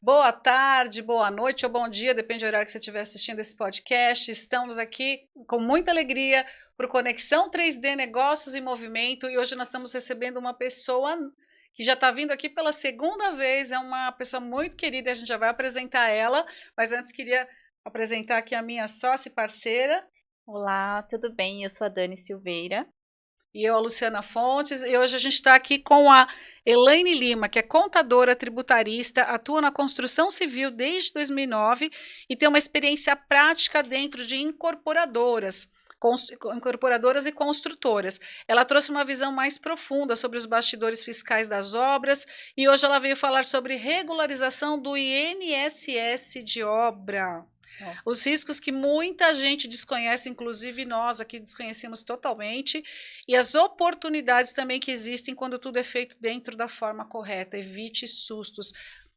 Boa tarde, boa noite ou bom dia, depende do horário que você estiver assistindo esse podcast. Estamos aqui com muita alegria para o Conexão 3D Negócios em Movimento e hoje nós estamos recebendo uma pessoa que já está vindo aqui pela segunda vez, é uma pessoa muito querida, a gente já vai apresentar ela, mas antes queria apresentar aqui a minha sócia e parceira. Olá, tudo bem? Eu sou a Dani Silveira. E eu, a Luciana Fontes, e hoje a gente está aqui com a Elaine Lima, que é contadora tributarista, atua na construção civil desde 2009 e tem uma experiência prática dentro de incorporadoras e construtoras. Ela trouxe uma visão mais profunda sobre os bastidores fiscais das obras e hoje ela veio falar sobre regularização do INSS de obra. Nossa. Os riscos que muita gente desconhece, inclusive nós aqui desconhecemos totalmente, e as oportunidades também que existem quando tudo é feito dentro da forma correta. Evite sustos.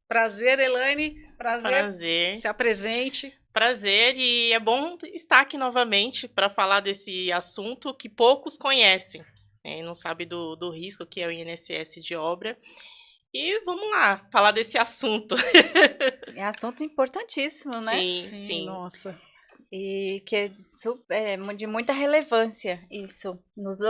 Prazer, Elaine. Prazer. Se apresente. Prazer, e é bom estar aqui novamente para falar desse assunto que poucos conhecem, né? Não sabe do risco que é o INSS de obra. E vamos lá, falar desse assunto. É assunto importantíssimo, né? Sim. Nossa. E que é de muita relevância isso.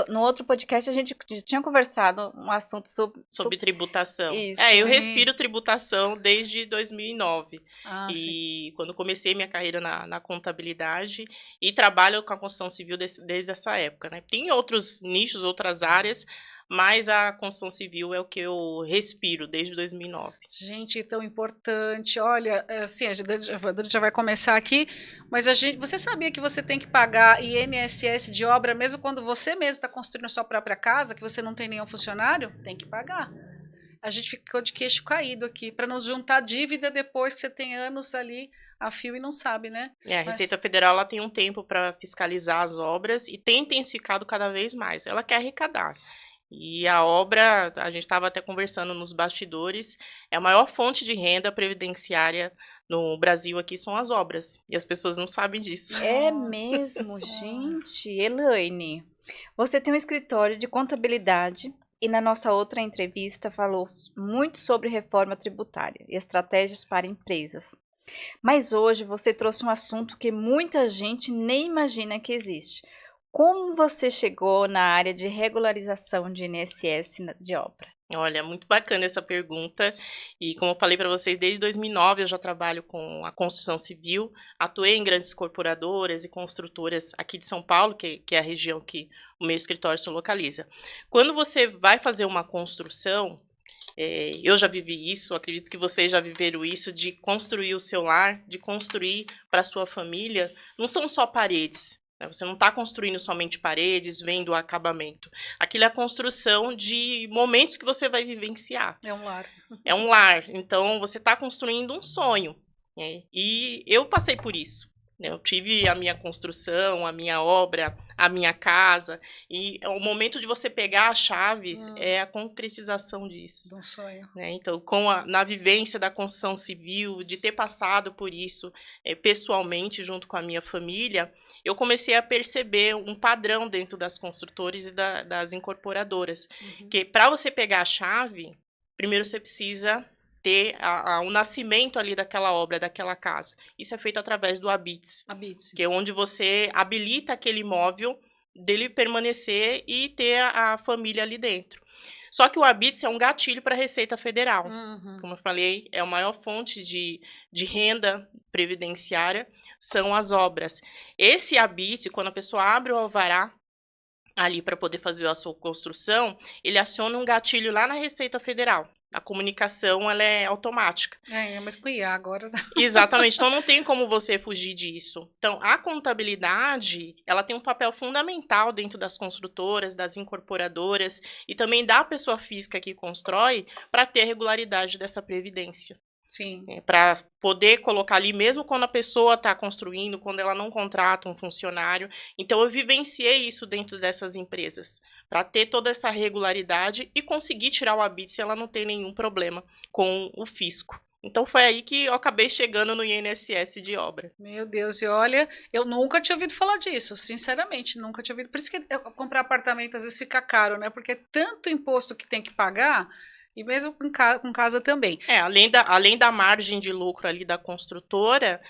No outro podcast a gente tinha conversado um assunto sobre tributação. Isso, eu respiro tributação desde 2009. E sim. quando comecei minha carreira na contabilidade e trabalho com a construção civil desde essa época, né? Tem outros nichos, outras áreas, mas a construção civil é o que eu respiro desde 2009. Gente, tão importante. Olha, assim, a gente já vai começar aqui, mas você sabia que você tem que pagar INSS de obra mesmo quando você mesmo está construindo a sua própria casa, que você não tem nenhum funcionário? Tem que pagar. A gente ficou de queixo caído aqui, para não juntar dívida depois que você tem anos ali a fio e não sabe, né? A Receita Federal ela tem um tempo para fiscalizar as obras e tem intensificado cada vez mais. Ela quer arrecadar. E a obra, a gente estava até conversando nos bastidores, é a maior fonte de renda previdenciária no Brasil aqui são as obras. E as pessoas não sabem disso. É mesmo, gente. Elaine, você tem um escritório de contabilidade e na nossa outra entrevista falou muito sobre reforma tributária e estratégias para empresas. Mas hoje você trouxe um assunto que muita gente nem imagina que existe. Como você chegou na área de regularização de INSS de obra? Olha, muito bacana essa pergunta. E como eu falei para vocês, desde 2009 eu já trabalho com a construção civil. Atuei em grandes incorporadoras e construtoras aqui de São Paulo, que é a região que o meu escritório se localiza. Quando você vai fazer uma construção, eu já vivi isso, acredito que vocês já viveram isso, de construir o seu lar, de construir para a sua família. Não são só paredes. Você não está construindo somente paredes, vendo o acabamento. Aquilo é a construção de momentos que você vai vivenciar. É um lar. É um lar. Então, você está construindo um sonho. Né? E eu passei por isso. Eu tive a minha construção, a minha obra, a minha casa. E o momento de você pegar as chaves é a concretização disso. De um sonho. Né? Então, na vivência da construção civil, de ter passado por isso pessoalmente junto com a minha família, eu comecei a perceber um padrão dentro das construtoras e das incorporadoras. Que para você pegar a chave, primeiro você precisa ter o nascimento ali daquela obra, daquela casa. Isso é feito através do Habite-se, que é onde você habilita aquele imóvel dele permanecer e ter a família ali dentro. Só que o Habite-se é um gatilho para a Receita Federal. Como eu falei, é a maior fonte de renda previdenciária, são as obras. Esse Habite-se, quando a pessoa abre o alvará ali para poder fazer a sua construção, ele aciona um gatilho lá na Receita Federal. A comunicação ela é automática. Mas com IA agora. Exatamente, então não tem como você fugir disso. Então, a contabilidade, ela tem um papel fundamental dentro das construtoras, das incorporadoras e também da pessoa física que constrói para ter a regularidade dessa previdência. Sim. Para poder colocar ali, mesmo quando a pessoa está construindo, quando ela não contrata um funcionário. Então, eu vivenciei isso dentro dessas empresas, para ter toda essa regularidade e conseguir tirar o Habite se ela não tem nenhum problema com o fisco. Então, foi aí que eu acabei chegando no INSS de obra. Meu Deus, e olha, eu nunca tinha ouvido falar disso, sinceramente, nunca tinha ouvido. Por isso que comprar apartamento às vezes fica caro, né? Porque é tanto imposto que tem que pagar E mesmo com casa também. Além da margem de lucro ali da construtora,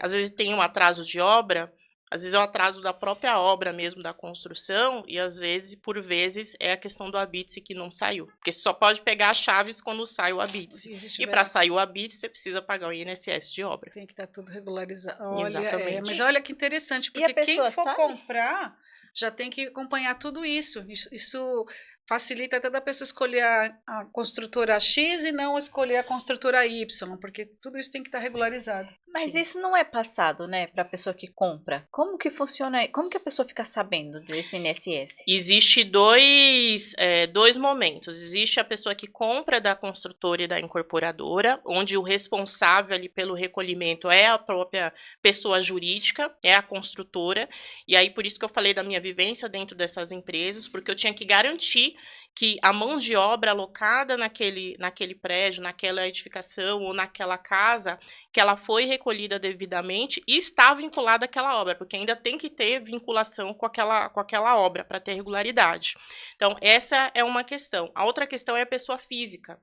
às vezes tem um atraso de obra, às vezes é o atraso da própria obra mesmo, da construção, e às vezes, por vezes, é a questão do habite que não saiu. Porque você só pode pegar as chaves quando sai o habite. E para sair o habite, você precisa pagar o INSS de obra. Tem que estar tudo regularizado. Exatamente. Mas olha que interessante, porque quem for comprar já tem que acompanhar tudo isso. Isso facilita até da pessoa escolher a construtora X e não escolher a construtora Y, porque tudo isso tem que estar regularizado. Mas isso não é passado, né, para a pessoa que compra? Como que funciona? Como que a pessoa fica sabendo desse INSS? Existe dois momentos. Existe a pessoa que compra da construtora e da incorporadora, onde o responsável ali pelo recolhimento é a própria pessoa jurídica, é a construtora. E aí, por isso que eu falei da minha vivência dentro dessas empresas, porque eu tinha que garantir que a mão de obra alocada naquele prédio, naquela edificação ou naquela casa, que ela foi recolhida devidamente e está vinculada àquela obra, porque ainda tem que ter vinculação com aquela obra para ter regularidade. Então, essa é uma questão. A outra questão é a pessoa física.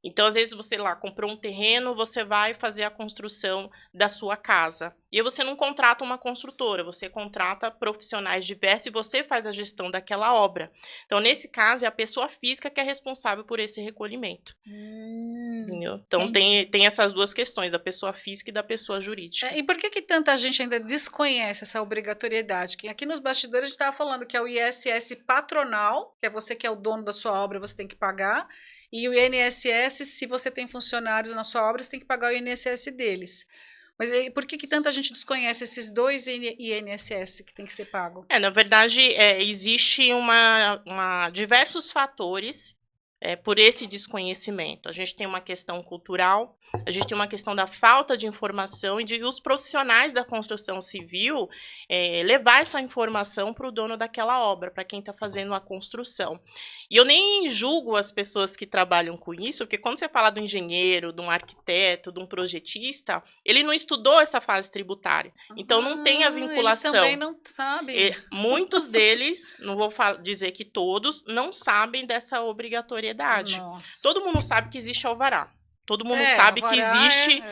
Então, às vezes, você lá comprou um terreno, você vai fazer a construção da sua casa. E aí você não contrata uma construtora, você contrata profissionais diversos e você faz a gestão daquela obra. Então, nesse caso, é a pessoa física que é responsável por esse recolhimento. Entendeu? Então, tem essas duas questões, da pessoa física e da pessoa jurídica. E por que tanta gente ainda desconhece essa obrigatoriedade? Que aqui nos bastidores a gente estava falando que é o ISS patronal, que é você que é o dono da sua obra, você tem que pagar. E o INSS, se você tem funcionários na sua obra, você tem que pagar o INSS deles. Mas por que tanta gente desconhece esses dois INSS que tem que ser pago? Na verdade, existe diversos fatores por esse desconhecimento. A gente tem uma questão cultural, a gente tem uma questão da falta de informação e de os profissionais da construção civil levar essa informação para o dono daquela obra, para quem está fazendo a construção. E eu nem julgo as pessoas que trabalham com isso, porque quando você fala do engenheiro, de um arquiteto, de um projetista, ele não estudou essa fase tributária. Então, não tem a vinculação. Eles também não sabem. Muitos deles, não vou dizer que todos, não sabem dessa obrigatoriedade. Nossa. Todo mundo sabe que existe alvará. Todo mundo sabe que existe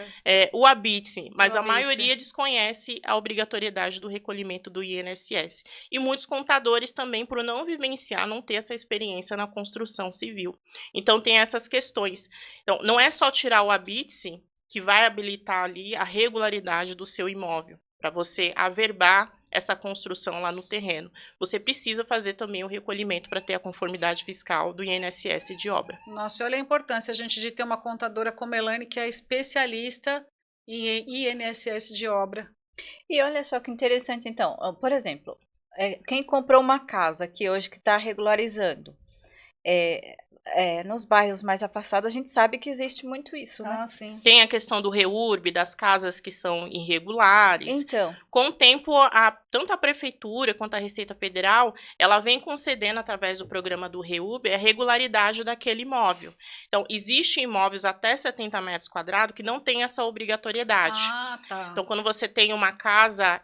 o habite, mas a maioria desconhece a obrigatoriedade do recolhimento do INSS. E muitos contadores também, por não vivenciar, não ter essa experiência na construção civil. Então, tem essas questões. Então, não é só tirar o habite que vai habilitar ali a regularidade do seu imóvel, para você averbar essa construção lá no terreno. Você precisa fazer também o recolhimento para ter a conformidade fiscal do INSS de obra. Nossa, olha a importância de ter uma contadora como a Elaine, que é especialista em INSS de obra. E olha só que interessante, então. Por exemplo, quem comprou uma casa que hoje que está regularizando, nos bairros mais afastados, a gente sabe que existe muito isso, né? Sim. Tem a questão do REURB, das casas que são irregulares. Então. Com o tempo, tanto a Prefeitura quanto a Receita Federal, ela vem concedendo, através do programa do REURB, a regularidade daquele imóvel. Então, existem imóveis até 70 metros quadrados que não tem essa obrigatoriedade. Tá. Então, quando você tem uma casa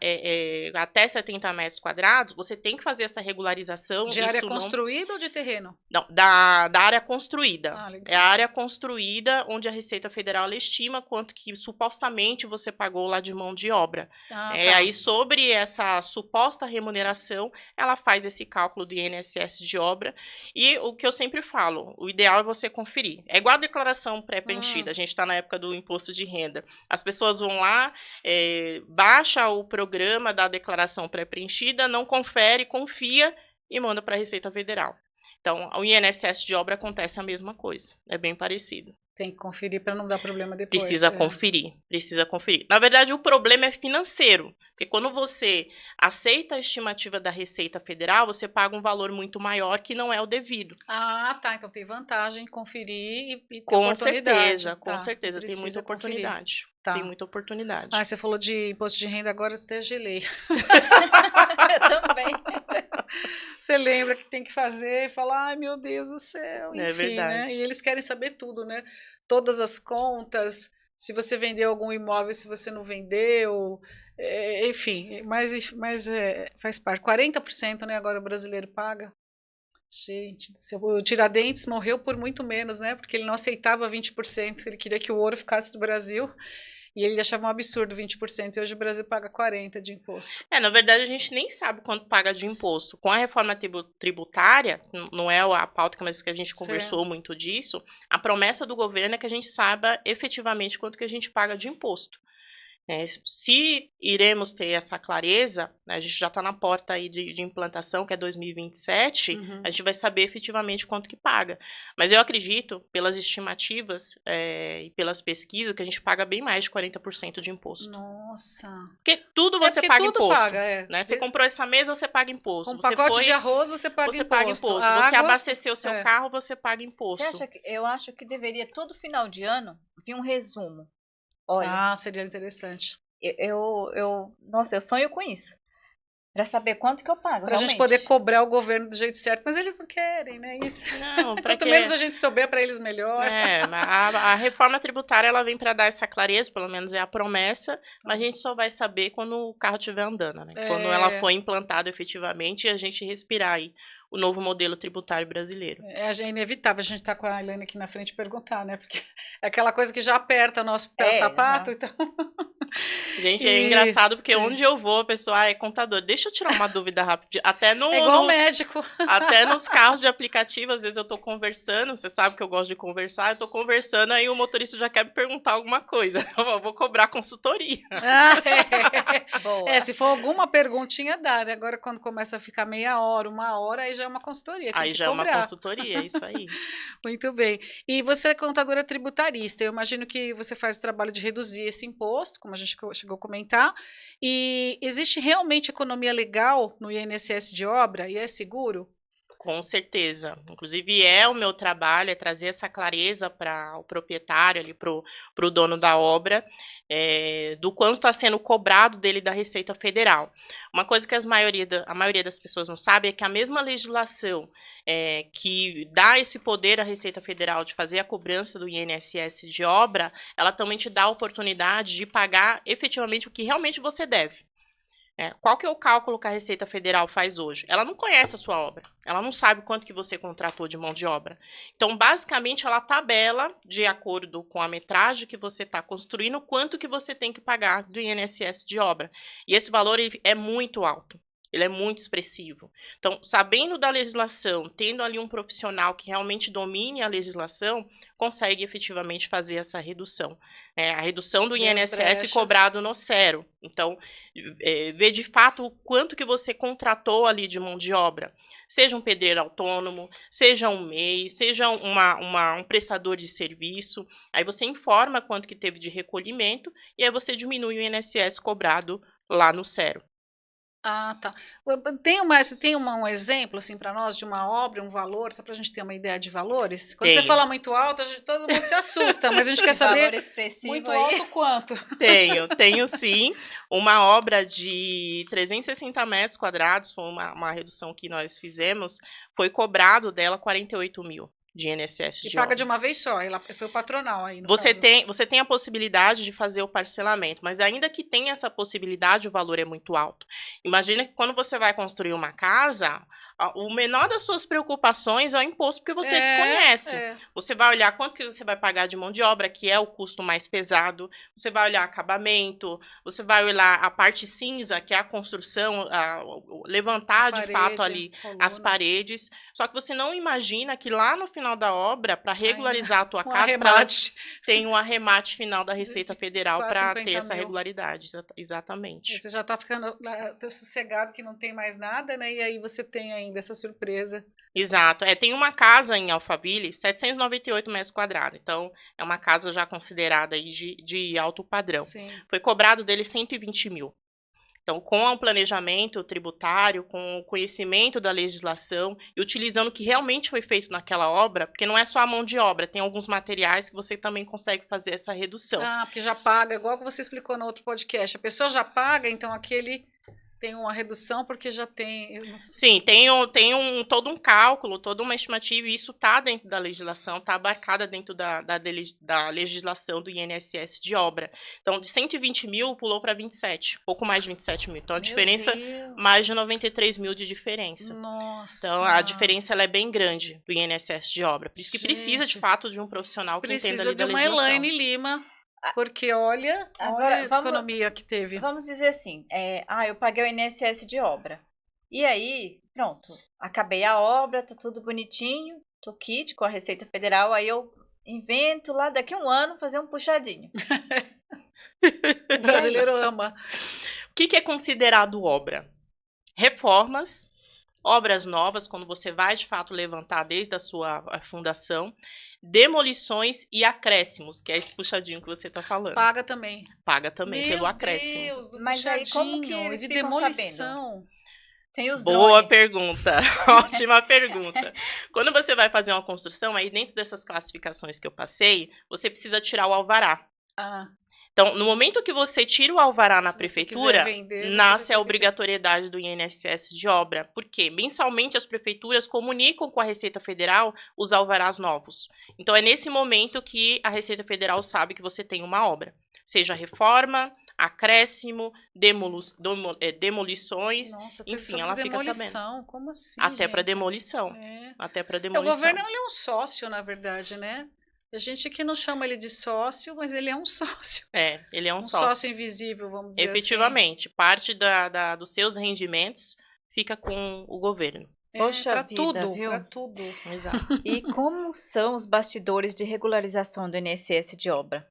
até 70 metros quadrados, você tem que fazer essa regularização. De área construída ou de terreno? Não, da área construída. Legal. É a área construída onde a Receita Federal ela estima quanto que supostamente você pagou lá de mão de obra. Tá. Aí, sobre essa suposta remuneração, ela faz esse cálculo do INSS de obra. E o que eu sempre falo, o ideal é você conferir. É igual a declaração pré-preenchida. A gente está na época do imposto de renda. As pessoas vão lá, baixa o programa da declaração pré-preenchida, não confere, confia e manda para a Receita Federal. Então, o INSS de obra acontece a mesma coisa. É bem parecido. Tem que conferir para não dar problema depois. Precisa conferir. Na verdade, o problema é financeiro. Porque quando você aceita a estimativa da Receita Federal, você paga um valor muito maior que não é o devido. Tá. Então tem vantagem conferir e ter com certeza. Tem muita Precisa oportunidade. Tá. Tem muita oportunidade. Você falou de imposto de renda, agora eu até gelei. Eu também. Você lembra que tem que fazer e falar, ai meu Deus do céu, enfim, verdade. né? E eles querem saber tudo, né? Todas as contas, se você vendeu algum imóvel, se você não vendeu, enfim, mas faz parte. 40%, né, agora o brasileiro paga Gente do céu, o Tiradentes morreu por muito menos, né? Porque ele não aceitava 20%, ele queria que o ouro ficasse do Brasil e ele achava um absurdo 20%, e hoje o Brasil paga 40% de imposto. Na verdade, a gente nem sabe quanto paga de imposto. Com a reforma tributária, não é a pauta, mas que a gente conversou muito disso, a promessa do governo é que a gente saiba efetivamente quanto que a gente paga de imposto. Se iremos ter essa clareza, a gente já está na porta aí de implantação, que é 2027, a gente vai saber efetivamente quanto que paga. Mas eu acredito, pelas estimativas e pelas pesquisas, que a gente paga bem mais de 40% de imposto. Nossa! Porque tudo você paga tudo imposto. Paga, né? Você comprou essa mesa, você paga imposto. Um pacote de arroz, você paga imposto. Você água, abasteceu o seu carro, você paga imposto. Eu acho que deveria, todo final de ano, vir um resumo. Olha, seria interessante. Nossa, eu sonho com isso. Pra saber quanto que eu pago, pra gente poder cobrar o governo do jeito certo. Mas eles não querem, né? Isso. Não, quanto menos a gente souber, para eles melhor. A reforma tributária, ela vem para dar essa clareza, pelo menos é a promessa, mas a gente só vai saber quando o carro estiver andando, né? Quando ela for implantada efetivamente e a gente respirar aí o novo modelo tributário brasileiro. É inevitável a gente estar com a Elaine aqui na frente e perguntar, né? Porque é aquela coisa que já aperta o nosso pé sapato, então... Gente, é engraçado porque onde eu vou, a pessoa é contador. Deixa eu tirar uma dúvida rápida. Até no, é igual médico. Até nos carros de aplicativo, às vezes eu tô conversando, você sabe que eu gosto de conversar, eu tô conversando, aí o motorista já quer me perguntar alguma coisa. Eu vou cobrar consultoria. Boa. Se for alguma perguntinha, dá, né? Agora, quando começa a ficar meia hora, 1 hora, aí já é uma consultoria. Aí já é uma consultoria, é isso aí. Muito bem. E você é contadora tributarista. Eu imagino que você faz o trabalho de reduzir esse imposto, como a gente chegou a comentar. E existe realmente economia legal no INSS de obra e é seguro? Com certeza. Inclusive, o meu trabalho é trazer essa clareza para o proprietário, ali, para o dono da obra, do quanto está sendo cobrado dele da Receita Federal. Uma coisa que a maioria das pessoas não sabe é que a mesma legislação que dá esse poder à Receita Federal de fazer a cobrança do INSS de obra, ela também te dá a oportunidade de pagar efetivamente o que realmente você deve. Qual que é o cálculo que a Receita Federal faz hoje? Ela não conhece a sua obra, ela não sabe quanto que você contratou de mão de obra. Então, basicamente, ela tabela, de acordo com a metragem que você está construindo, quanto que você tem que pagar do INSS de obra. E esse valor é muito alto. Ele é muito expressivo. Então, sabendo da legislação, tendo ali um profissional que realmente domine a legislação, consegue efetivamente fazer essa redução. A redução do INSS cobrado no zero. Então, ver de fato o quanto que você contratou ali de mão de obra. Seja um pedreiro autônomo, seja um MEI, seja um prestador de serviço. Aí você informa quanto que teve de recolhimento e aí você diminui o INSS cobrado lá no zero. Tá. Tem um exemplo assim para nós de uma obra, um valor, só para a gente ter uma ideia de valores? Quando você fala muito alto, todo mundo se assusta, mas a gente quer saber muito alto quanto. Tenho sim. Uma obra de 360 metros quadrados, foi uma redução que nós fizemos, foi cobrado dela 48 mil. De INSS de paga obra. de uma vez só, foi o patronal aí. Você tem a possibilidade de fazer o parcelamento, mas ainda que tenha essa possibilidade, o valor é muito alto. Imagina que quando você vai construir uma casa, o menor das suas preocupações é o imposto, porque você desconhece. Você vai olhar quanto que você vai pagar de mão de obra, que é o custo mais pesado. Você vai olhar acabamento, você vai olhar a parte cinza, que é a construção, levantar de fato ali as paredes. Só que você não imagina que lá no final da obra, para regularizar a tua casa, tem um arremate final da Receita Federal para ter essa regularidade. Exatamente. Você já está ficando sossegado que não tem mais nada, né? E aí você tem ainda essa surpresa. Exato. Tem uma casa em Alphaville, 798 metros quadrados. Então, é uma casa já considerada aí de alto padrão. Sim. Foi cobrado dele 120 mil. Então, com o planejamento tributário, com o conhecimento da legislação e utilizando o que realmente foi feito naquela obra, porque não é só a mão de obra, tem alguns materiais que você também consegue fazer essa redução. Porque já paga, igual que você explicou no outro podcast. A pessoa já paga, então tem uma redução porque já tem... eu não sei. Sim, todo um cálculo, toda uma estimativa, e isso está dentro da legislação, está abarcada dentro da legislação do INSS de obra. Então, de 120 mil, pulou para 27, pouco mais de 27 mil. Então, a Meu diferença, Deus. mais de 93 mil de diferença. Nossa. Então, a diferença ela é bem grande do INSS de obra. Por isso que precisa, de Gente. fato, de um profissional que entenda Precisa ali de da uma legislação. Elaine Lima, porque olha Agora, a economia que teve. Vamos dizer assim, eu paguei o INSS de obra. E aí, pronto, acabei a obra, tá tudo bonitinho, tô kit com a Receita Federal, aí eu invento lá daqui a um ano fazer um puxadinho. O brasileiro ama. O que é considerado obra? Reformas, obras novas, quando você vai, de fato, levantar desde a sua fundação, demolições e acréscimos, que é esse puxadinho que você está falando. Paga também. Paga também pelo acréscimo. Meu Deus, do Mas aí, como que puxadinho eles e de ficam demolição. Tem os Boa drones. pergunta, ótima pergunta. Quando você vai fazer uma construção, aí dentro dessas classificações que eu passei, você precisa tirar o alvará. Ah, Então, no momento que você tira o alvará na se você prefeitura, quiser vender, você vai nasce ter a que obrigatoriedade do INSS de obra. Por quê? Mensalmente as prefeituras comunicam com a Receita Federal os alvarás novos. Então, é nesse momento que a Receita Federal sabe que você tem uma obra. Seja reforma, acréscimo, demolições, Nossa, teve enfim, sobre ela fica sabendo. demolição. Como assim, Até para gente? demolição. É. Até para O demolição. governo ele é um sócio, na verdade, né? A gente aqui não chama ele de sócio, mas ele é um sócio. Ele é um Um sócio. sócio invisível, vamos dizer Efetivamente, parte dos seus rendimentos fica com o governo. assim. Poxa Pra vida, tudo, viu? pra tudo. Exato. E como são os bastidores de regularização do INSS de obra?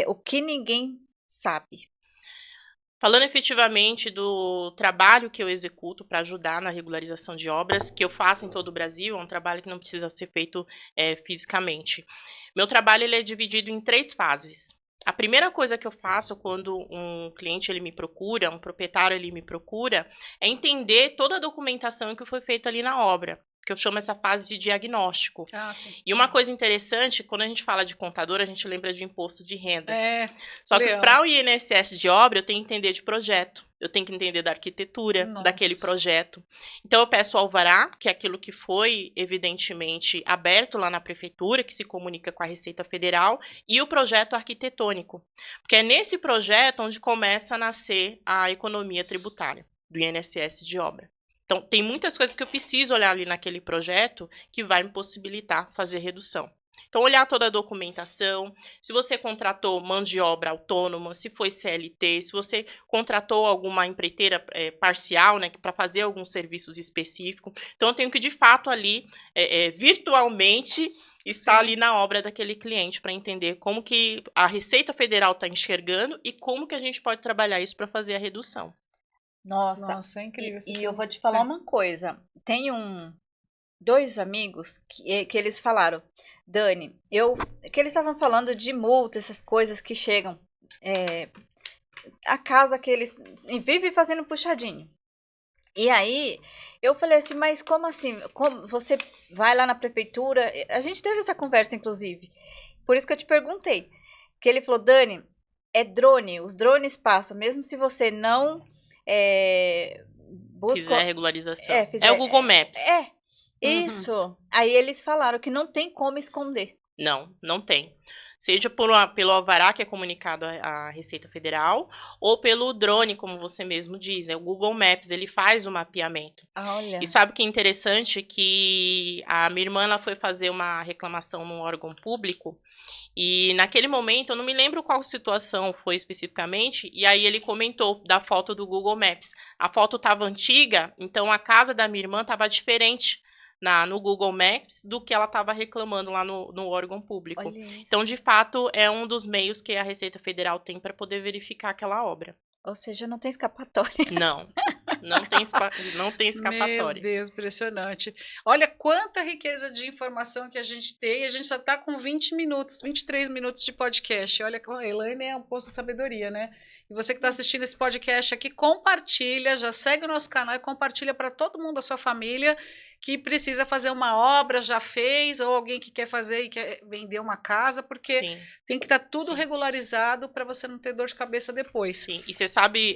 O que ninguém sabe. Falando efetivamente do trabalho que eu executo para ajudar na regularização de obras, que eu faço em todo o Brasil, é um trabalho que não precisa ser feito fisicamente. Meu trabalho ele é dividido em 3 fases. A primeira coisa que eu faço quando um cliente ele me procura, um proprietário ele me procura, é entender toda a documentação que foi feita ali na obra, que eu chamo essa fase de diagnóstico. Ah, sim. E uma coisa interessante, quando a gente fala de contador, a gente lembra de imposto de renda. Só que Leão. para o INSS de obra, eu tenho que entender de projeto. Eu tenho que entender da arquitetura Nossa. daquele projeto. Então, eu peço o alvará, que é aquilo que foi, evidentemente, aberto lá na prefeitura, que se comunica com a Receita Federal, e o projeto arquitetônico. Porque é nesse projeto onde começa a nascer a economia tributária do INSS de obra. Então, tem muitas coisas que eu preciso olhar ali naquele projeto que vai me possibilitar fazer redução. Então, olhar toda a documentação, se você contratou mão de obra autônoma, se foi CLT, se você contratou alguma empreiteira parcial, né, para fazer alguns serviços específicos. Então, eu tenho que, de fato, ali, virtualmente, estar ali na obra daquele cliente para entender como que a Receita Federal está enxergando e como que a gente pode trabalhar isso para fazer a redução. Nossa, É incrível. e eu vou te falar uma coisa. Tem 2 amigos que eles falaram, Dani, que eles estavam falando de multa, essas coisas que chegam. A casa que eles vivem fazendo puxadinho. E aí, eu falei assim, mas como assim? Como você vai lá na prefeitura? A gente teve essa conversa, inclusive. Por isso que eu te perguntei. Que ele falou, Dani, é drone. Os drones passam, mesmo se você não busca... Fizer a regularização. fizer- É o Google Maps. Isso. Aí eles falaram que não tem como esconder. Não tem. Seja pelo alvará que é comunicado à Receita Federal, ou pelo drone, como você mesmo diz, né? O Google Maps, ele faz o mapeamento. Olha. E sabe o que é interessante? Que a minha irmã ela foi fazer uma reclamação num órgão público, e naquele momento, eu não me lembro qual situação foi especificamente, e aí ele comentou da foto do Google Maps. A foto estava antiga, então a casa da minha irmã estava diferente no Google Maps do que ela estava reclamando lá no órgão público. Olha isso. Então, de fato, é um dos meios que a Receita Federal tem para poder verificar aquela obra. Ou seja, não tem escapatória. Não tem escapatória. Meu Deus, impressionante. Olha quanta riqueza de informação que a gente tem. A gente já está com 20 minutos, 23 minutos de podcast. Olha, a Elaine é um poço de sabedoria, né? E você que está assistindo esse podcast aqui, compartilha, já segue o nosso canal e compartilha para todo mundo da sua família que precisa fazer uma obra, já fez, ou alguém que quer fazer e quer vender uma casa, porque Sim. tem que estar tudo Sim. regularizado para você não ter dor de cabeça depois. Sim, e você sabe,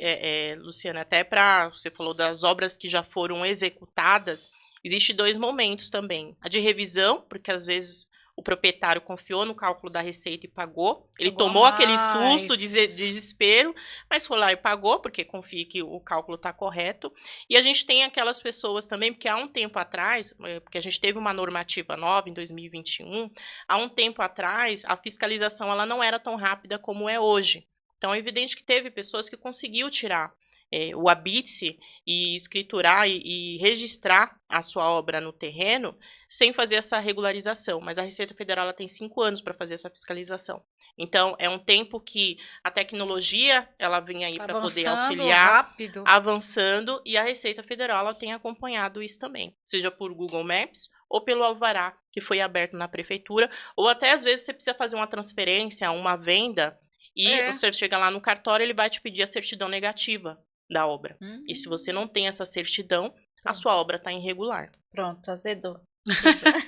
Luciana, até você falou das obras que já foram executadas, existe 2 momentos também. A de revisão, porque às vezes o proprietário confiou no cálculo da receita e pagou. Ele Pagou tomou aquele mais. susto de desespero, mas foi lá e pagou, porque confia que o cálculo está correto. E a gente tem aquelas pessoas também, porque há um tempo atrás, porque a gente teve uma normativa nova em 2021, há um tempo atrás, a fiscalização ela não era tão rápida como é hoje. Então, é evidente que teve pessoas que conseguiu tirar o habite e escriturar e registrar a sua obra no terreno sem fazer essa regularização. Mas a Receita Federal ela tem 5 anos para fazer essa fiscalização. Então, é um tempo que a tecnologia ela vem aí para poder auxiliar, rápido. avançando, e a Receita Federal ela tem acompanhado isso também, seja por Google Maps ou pelo alvará que foi aberto na prefeitura, ou até às vezes você precisa fazer uma transferência, uma venda, e você chega lá no cartório, ele vai te pedir a certidão negativa da obra. E se você não tem essa certidão, a sua obra está irregular. Pronto, azedou.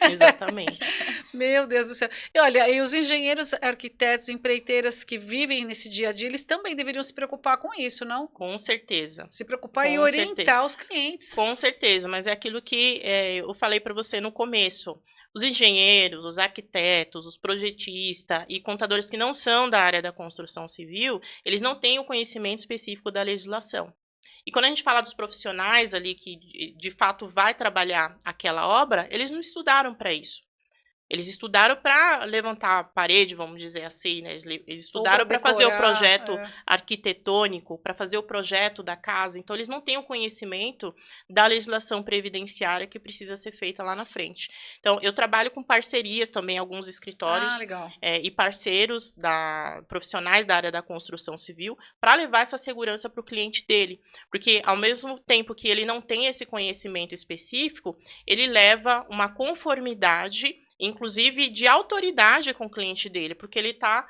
Exatamente. Meu Deus do céu. E olha, e os engenheiros, arquitetos, empreiteiras que vivem nesse dia a dia, eles também deveriam se preocupar com isso, não? Com certeza. Se preocupar e Com orientar certeza. os clientes. Com certeza, mas é aquilo que eu falei para você no começo. Os engenheiros, os arquitetos, os projetistas e contadores que não são da área da construção civil, eles não têm o conhecimento específico da legislação. E quando a gente fala dos profissionais ali que de fato vai trabalhar aquela obra, eles não estudaram para isso. Eles estudaram para levantar a parede, vamos dizer assim, né? Eles estudaram para fazer o projeto arquitetônico, para fazer o projeto da casa. Então, eles não têm o conhecimento da legislação previdenciária que precisa ser feita lá na frente. Então, eu trabalho com parcerias também, alguns escritórios e parceiros profissionais da área da construção civil, para levar essa segurança para o cliente dele. Porque, ao mesmo tempo que ele não tem esse conhecimento específico, ele leva uma conformidade, inclusive de autoridade com o cliente dele, porque ele está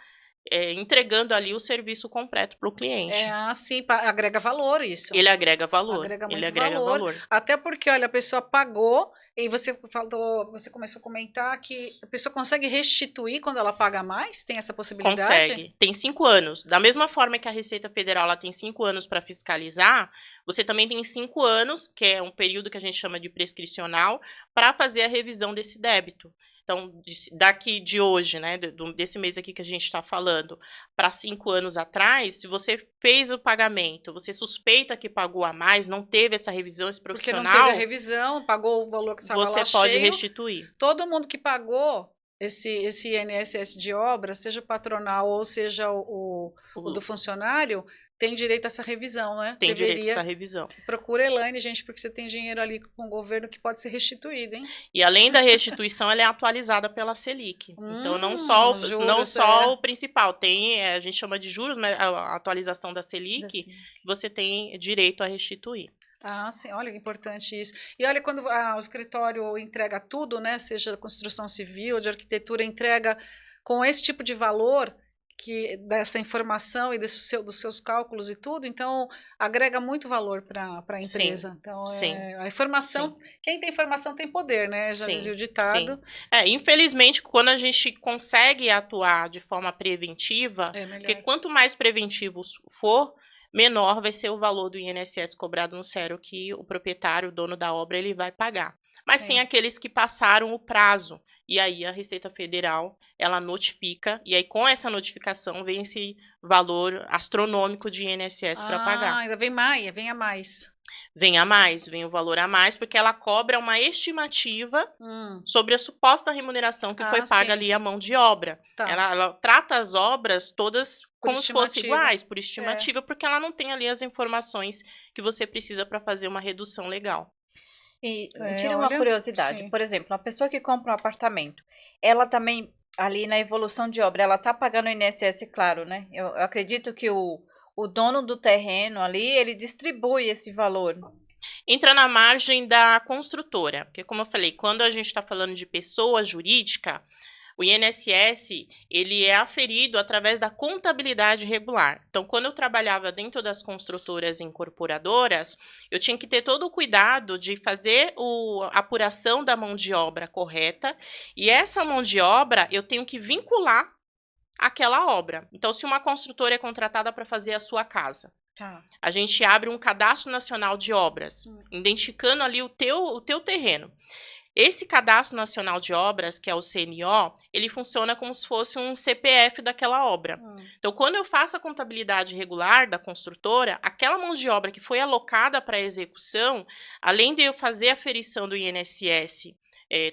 entregando ali o serviço completo para o cliente. Sim, agrega valor isso. Ele agrega valor. Agrega muito ele agrega valor. Até porque, olha, a pessoa pagou, e você começou a comentar que a pessoa consegue restituir quando ela paga mais? Tem essa possibilidade? Consegue. Tem 5 anos. Da mesma forma que a Receita Federal ela tem 5 anos para fiscalizar, você também tem 5 anos, que é um período que a gente chama de prescricional, para fazer a revisão desse débito. Então, daqui de hoje, né, desse mês aqui que a gente está falando, para 5 anos atrás, se você fez o pagamento, você suspeita que pagou a mais, não teve essa revisão, esse profissional... Porque não teve a revisão, pagou o valor que estava lá cheio. Você pode restituir. Todo mundo que pagou esse INSS de obra, seja o patronal ou seja o do funcionário, tem direito a essa revisão, né? Tem direito a essa revisão. Procura a Elaine, gente, porque você tem dinheiro ali com o governo que pode ser restituído, hein? E além da restituição, ela é atualizada pela Selic. Então, não só o principal, tem, a gente chama de juros, né? A atualização da Selic, você tem direito a restituir. Sim, olha que importante isso. E olha, quando o escritório entrega tudo, né? Seja construção civil, de arquitetura, entrega com esse tipo de valor, dessa informação e dos seus cálculos e tudo, então agrega muito valor para a empresa. Então, a informação, quem tem informação tem poder, né? Já dizia o ditado. Infelizmente, quando a gente consegue atuar de forma preventiva, porque quanto mais preventivos for, menor vai ser o valor do INSS cobrado no zero que o proprietário, o dono da obra, ele vai pagar. Mas tem aqueles que passaram o prazo, e aí a Receita Federal, ela notifica, e aí com essa notificação vem esse valor astronômico de INSS para pagar. Ainda vem a mais. Vem a mais, vem o valor a mais, porque ela cobra uma estimativa sobre a suposta remuneração que foi paga ali à mão de obra. Ela trata as obras todas como se fossem iguais, por estimativa, porque ela não tem ali as informações que você precisa para fazer uma redução legal. E tira uma curiosidade, por exemplo, uma pessoa que compra um apartamento, ela também, ali na evolução de obra, ela está pagando o INSS, claro, né? Eu acredito que o dono do terreno ali, ele distribui esse valor. Entra na margem da construtora, porque como eu falei, quando a gente está falando de pessoa jurídica, O INSS, ele é aferido através da contabilidade regular. Então, quando eu trabalhava dentro das construtoras incorporadoras, eu tinha que ter todo o cuidado de fazer a apuração da mão de obra correta, e essa mão de obra eu tenho que vincular àquela obra. Então, se uma construtora é contratada para fazer a sua casa, Tá. a gente abre um cadastro nacional de obras, identificando ali o teu terreno. Esse Cadastro Nacional de Obras, que é o CNO, ele funciona como se fosse um CPF daquela obra. Então, quando eu faço a contabilidade regular da construtora, aquela mão de obra que foi alocada para execução, além de eu fazer a aferição do INSS,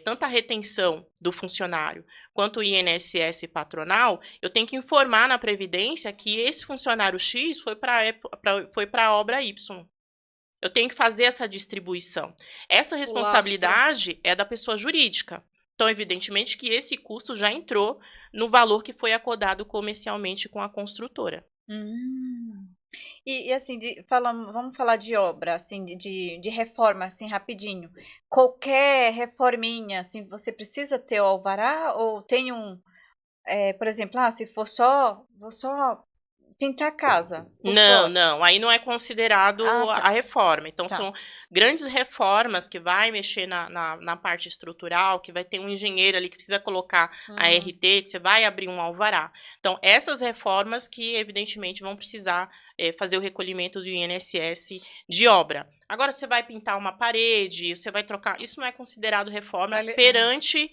tanto a retenção do funcionário quanto o INSS patronal, eu tenho que informar na Previdência que esse funcionário X foi para a obra Y. Eu tenho que fazer essa distribuição. Essa responsabilidade é da pessoa jurídica. Então, evidentemente que esse custo já entrou no valor que foi acordado comercialmente com a construtora. E assim, vamos falar de obra, assim, de reforma, assim, rapidinho. Qualquer reforminha, assim, você precisa ter o alvará ou tem por exemplo, se for vou só pintar a casa. Não, aí não é considerado a reforma. Então, são grandes reformas que vai mexer na parte estrutural, que vai ter um engenheiro ali que precisa colocar a RT, que você vai abrir um alvará. Então, essas reformas que, evidentemente, vão precisar fazer o recolhimento do INSS de obra. Agora, você vai pintar uma parede, você vai trocar... Isso não é considerado reforma perante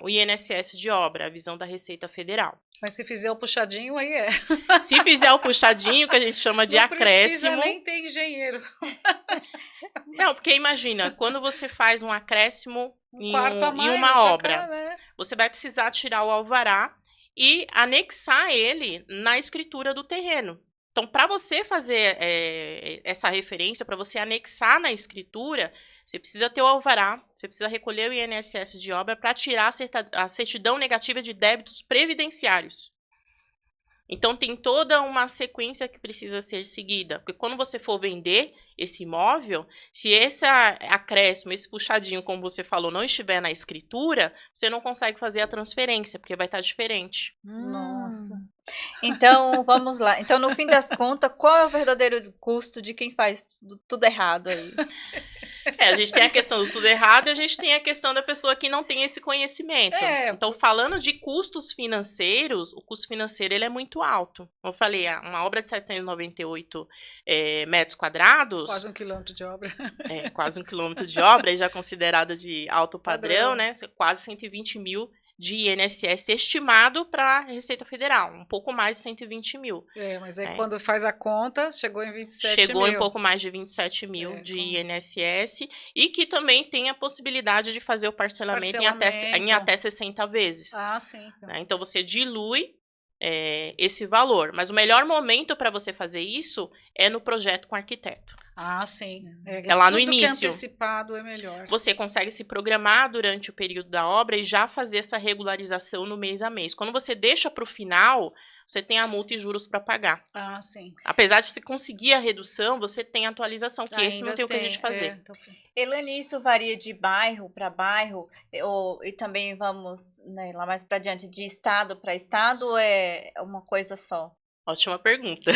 o INSS de obra, a visão da Receita Federal. Mas se fizer o puxadinho, aí é. Se fizer o puxadinho, que a gente chama de acréscimo... Não precisa nem ter engenheiro. Não, porque imagina, quando você faz um acréscimo em mais, uma obra, você vai precisar tirar o alvará e anexar ele na escritura do terreno. Então, para você fazer essa referência, para você anexar na escritura, você precisa ter o alvará, você precisa recolher o INSS de obra para tirar a certidão negativa de débitos previdenciários. Então, tem toda uma sequência que precisa ser seguida. Porque quando você for vender esse imóvel, se esse acréscimo, esse puxadinho, como você falou, não estiver na escritura, você não consegue fazer a transferência, porque vai estar diferente. Nossa. Então, vamos lá. Então, no fim das contas, qual é o verdadeiro custo de quem faz tudo errado aí? A gente tem a questão do tudo errado e a gente tem a questão da pessoa que não tem esse conhecimento. Então, falando de custos financeiros, o custo financeiro ele é muito alto. Como eu falei, uma obra de 798 metros quadrados... Quase 1 quilômetro de obra. Quase 1 quilômetro de obra, já considerada de alto padrão, né? Quase 120 mil de INSS estimado para a Receita Federal, um pouco mais de 120 mil. Mas aí quando faz a conta, chegou em 27 mil. Chegou em pouco mais de 27 mil de INSS e que também tem a possibilidade de fazer o parcelamento em até 60 vezes. Sim. Né? Então, você dilui esse valor. Mas o melhor momento para você fazer isso é no projeto com arquiteto. Sim. É lá no Tudo início. que é antecipado é melhor. Você consegue se programar durante o período da obra e já fazer essa regularização no mês a mês. Quando você deixa para o final, você tem a multa e juros para pagar. Sim. Apesar de você conseguir a redução, você tem a atualização, que esse não tem o que a gente fazer. Elaine, isso varia de bairro para bairro? E também vamos lá mais para diante, de estado para estado, ou é uma coisa só? Ótima pergunta.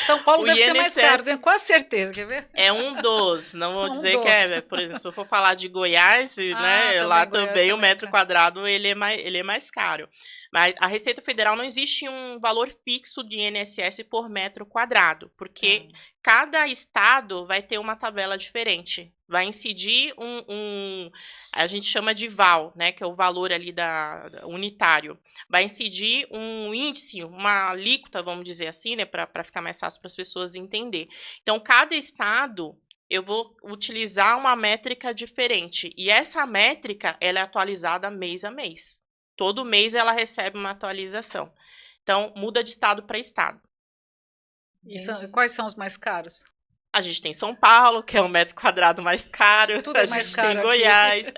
São Paulo deve ser mais caro, tenho quase certeza, quer ver? É um dos, não vou dizer que é, por exemplo, se eu for falar de Goiás, né, lá também o metro quadrado ele é mais caro. Mas a Receita Federal não existe um valor fixo de INSS por metro quadrado, porque cada estado vai ter uma tabela diferente. Vai incidir a gente chama de VAL, né, que é o valor ali unitário. Vai incidir um índice, uma alíquota, vamos dizer assim, né, para ficar mais fácil para as pessoas entender. Então, cada estado, eu vou utilizar uma métrica diferente. E essa métrica, ela é atualizada mês a mês. Todo mês ela recebe uma atualização. Então, muda de estado para estado. E quais são os mais caros? A gente tem São Paulo, que é um metro quadrado mais caro. Tudo é mais caro. A gente tem Goiás,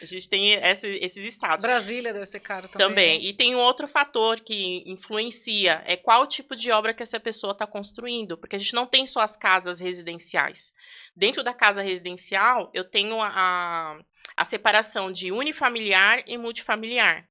a gente tem esses estados. Brasília deve ser caro também. Também. E tem um outro fator que influencia, é qual tipo de obra que essa pessoa está construindo. Porque a gente não tem só as casas residenciais. Dentro da casa residencial, eu tenho a separação de unifamiliar e multifamiliar.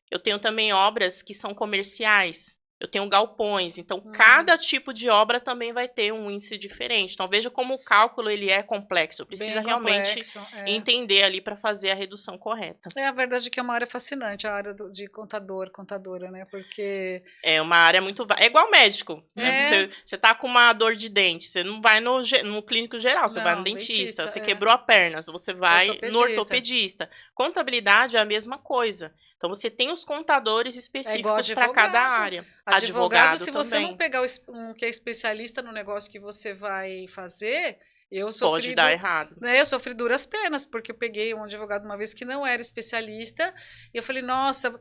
Eu tenho também obras que são comerciais. Eu tenho galpões, então cada tipo de obra também vai ter um índice diferente. Então veja como o cálculo ele é complexo. Precisa Bem realmente complexo, entender ali para fazer a redução correta. A verdade é que é uma área fascinante, a área de contadora, né? Porque É uma área muito... É igual médico, né? É. Você tá com uma dor de dente, você não vai no clínico geral, você vai no Não, dentista. Você é. quebrou a perna, você vai no Ortopedista. ortopedista. Contabilidade é a mesma coisa. Então você tem os contadores específicos para advogado. cada área. Advogado, se você também. não pegar um que é especialista no negócio que você vai fazer, Pode dar errado. Né, eu sofri duras penas, porque eu peguei um advogado uma vez que não era especialista, e eu falei, nossa,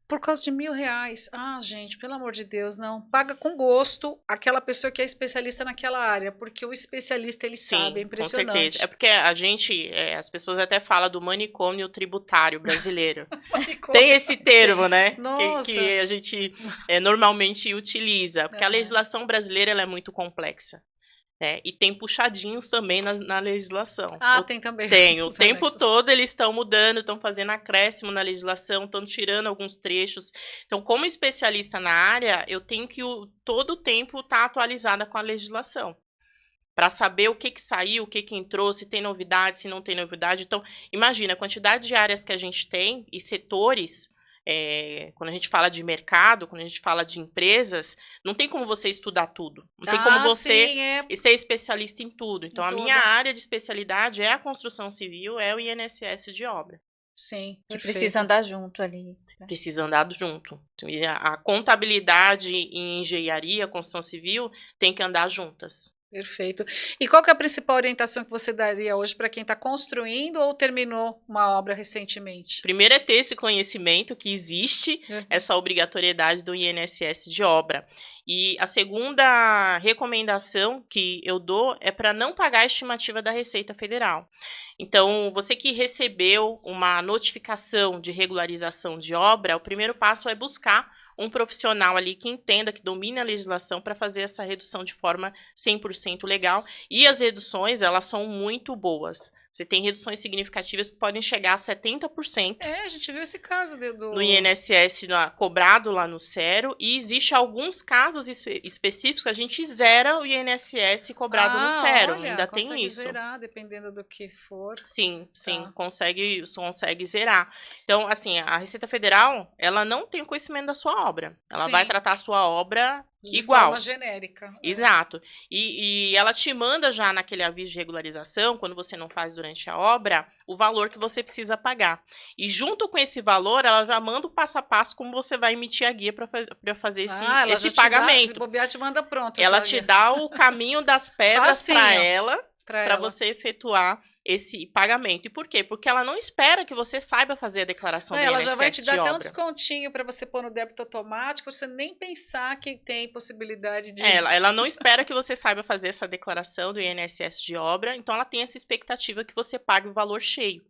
por causa de R$1.000. Ah, gente, pelo amor de Deus, não. Paga com gosto aquela pessoa que é especialista naquela área, porque o especialista, ele sabe, é impressionante. Com certeza. É porque a gente, as pessoas até falam do manicômio tributário brasileiro. Tem esse termo, né? Nossa. Que a gente normalmente utiliza. Porque a legislação brasileira ela é muito complexa. E tem puxadinhos também na legislação. Tem também. Tem, o tempo todo eles estão mudando, estão fazendo acréscimo na legislação, estão tirando alguns trechos. Então, como especialista na área, eu tenho que todo o tempo estar atualizada com a legislação. Para saber o que saiu, o que entrou, se tem novidade, se não tem novidade. Então, imagina a quantidade de áreas que a gente tem e setores. Quando a gente fala de mercado, quando a gente fala de empresas, não tem como você estudar tudo. Não tem como você ser especialista em tudo. Então, a minha área de especialidade é a construção civil, é o INSS de obra. Sim, que precisa andar junto ali. Precisa andar junto. A contabilidade e engenharia, a construção civil, tem que andar juntas. Perfeito. E qual que é a principal orientação que você daria hoje para quem está construindo ou terminou uma obra recentemente? Primeiro é ter esse conhecimento que existe essa obrigatoriedade do INSS de obra. E a segunda recomendação que eu dou é para não pagar a estimativa da Receita Federal. Então, você que recebeu uma notificação de regularização de obra, o primeiro passo é buscar um profissional ali que entenda, que domine a legislação para fazer essa redução de forma 100% legal. E as reduções, elas são muito boas. Você tem reduções significativas que podem chegar a 70%. A gente viu esse caso no INSS cobrado lá no Cero. E existe alguns casos específicos que a gente zera o INSS cobrado no Cero. Olha, ainda tem isso. Zerar, dependendo do que for. Sim, consegue zerar. Então, assim, a Receita Federal, ela não tem o conhecimento da sua obra. Ela vai tratar a sua obra igual. De forma genérica. Exato. E ela te manda já naquele aviso de regularização, quando você não faz durante a obra, o valor que você precisa pagar. E junto com esse valor, ela já manda o passo a passo como você vai emitir a guia para fazer esse pagamento. Se bobear, te manda pronto. Ela te dá o caminho das pedras para você efetuar esse pagamento. E por quê? Porque ela não espera que você saiba fazer a declaração do INSS de obra. Ela já vai te dar até um descontinho para você pôr no débito automático, você nem pensar que tem possibilidade de... Ela não espera que você saiba fazer essa declaração do INSS de obra, então ela tem essa expectativa que você pague o valor cheio.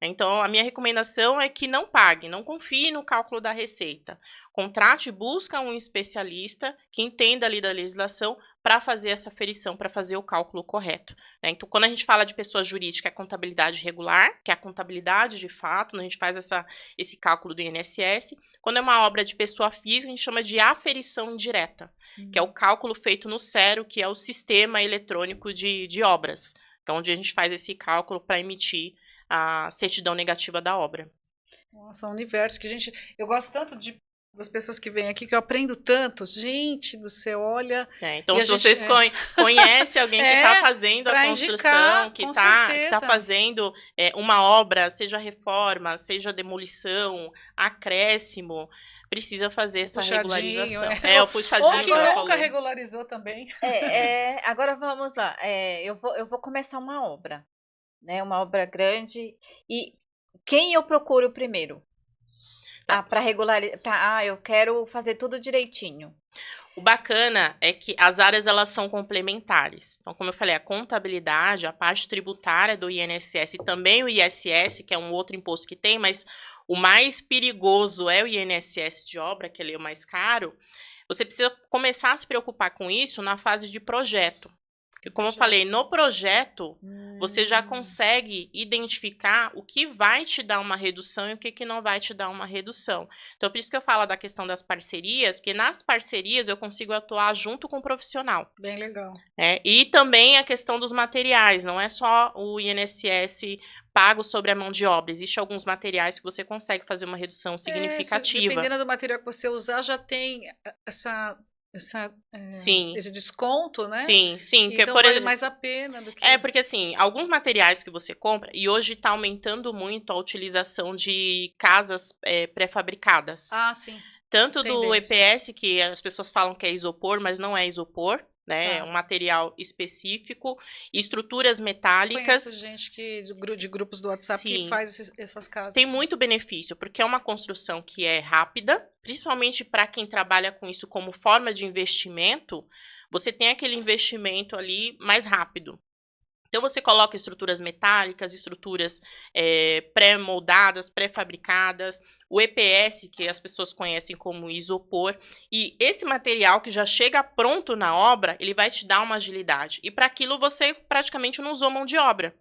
Então, a minha recomendação é que não pague, não confie no cálculo da receita. Contrate e busca um especialista que entenda ali da legislação para fazer essa aferição, para fazer o cálculo correto. Então, quando a gente fala de pessoa jurídica, é contabilidade regular, que é a contabilidade de fato, a gente faz esse cálculo do INSS. Quando é uma obra de pessoa física, a gente chama de aferição indireta, que é o cálculo feito no Cero, que é o sistema eletrônico de obras. Então, onde a gente faz esse cálculo para emitir a certidão negativa da obra. Nossa, um universo que eu gosto tanto das pessoas que vêm aqui, que eu aprendo tanto. Gente do céu, olha... Então, se vocês conhecem alguém que está fazendo a construção, que está fazendo uma obra, seja reforma, seja demolição, acréscimo, precisa fazer essa regularização. O puxadinho. Ou que nunca regularizou também. Agora vamos lá. Eu vou começar uma obra. Uma obra grande, e quem eu procuro primeiro? Para regularizar, eu quero fazer tudo direitinho. O bacana é que as áreas elas são complementares. Então, como eu falei, a contabilidade, a parte tributária do INSS e também o ISS, que é um outro imposto que tem, mas o mais perigoso é o INSS de obra, que ele é o mais caro. Você precisa começar a se preocupar com isso na fase de projeto. Porque, como eu falei, no projeto, você já consegue identificar o que vai te dar uma redução e o que não vai te dar uma redução. Então, por isso que eu falo da questão das parcerias, porque nas parcerias eu consigo atuar junto com o profissional. Bem legal. E também a questão dos materiais, não é só o INSS pago sobre a mão de obra. Existem alguns materiais que você consegue fazer uma redução significativa. Dependendo do material que você usar, já tem esse desconto, né? Sim. Porque, então por vale exemplo, mais a pena do que... porque assim, alguns materiais que você compra, e hoje está aumentando muito a utilização de casas pré-fabricadas. Ah, sim. Tanto do Tendência. EPS, que as pessoas falam que é isopor, mas não é isopor, né? Tá. É um material específico, estruturas metálicas. Conheço gente de grupos do WhatsApp Sim. que faz essas casas. Tem muito benefício, porque é uma construção que é rápida, principalmente para quem trabalha com isso como forma de investimento, você tem aquele investimento ali mais rápido. Então, você coloca estruturas metálicas, estruturas pré-moldadas, pré-fabricadas, o EPS, que as pessoas conhecem como isopor, e esse material que já chega pronto na obra, ele vai te dar uma agilidade. E para aquilo, você praticamente não usou mão de obra.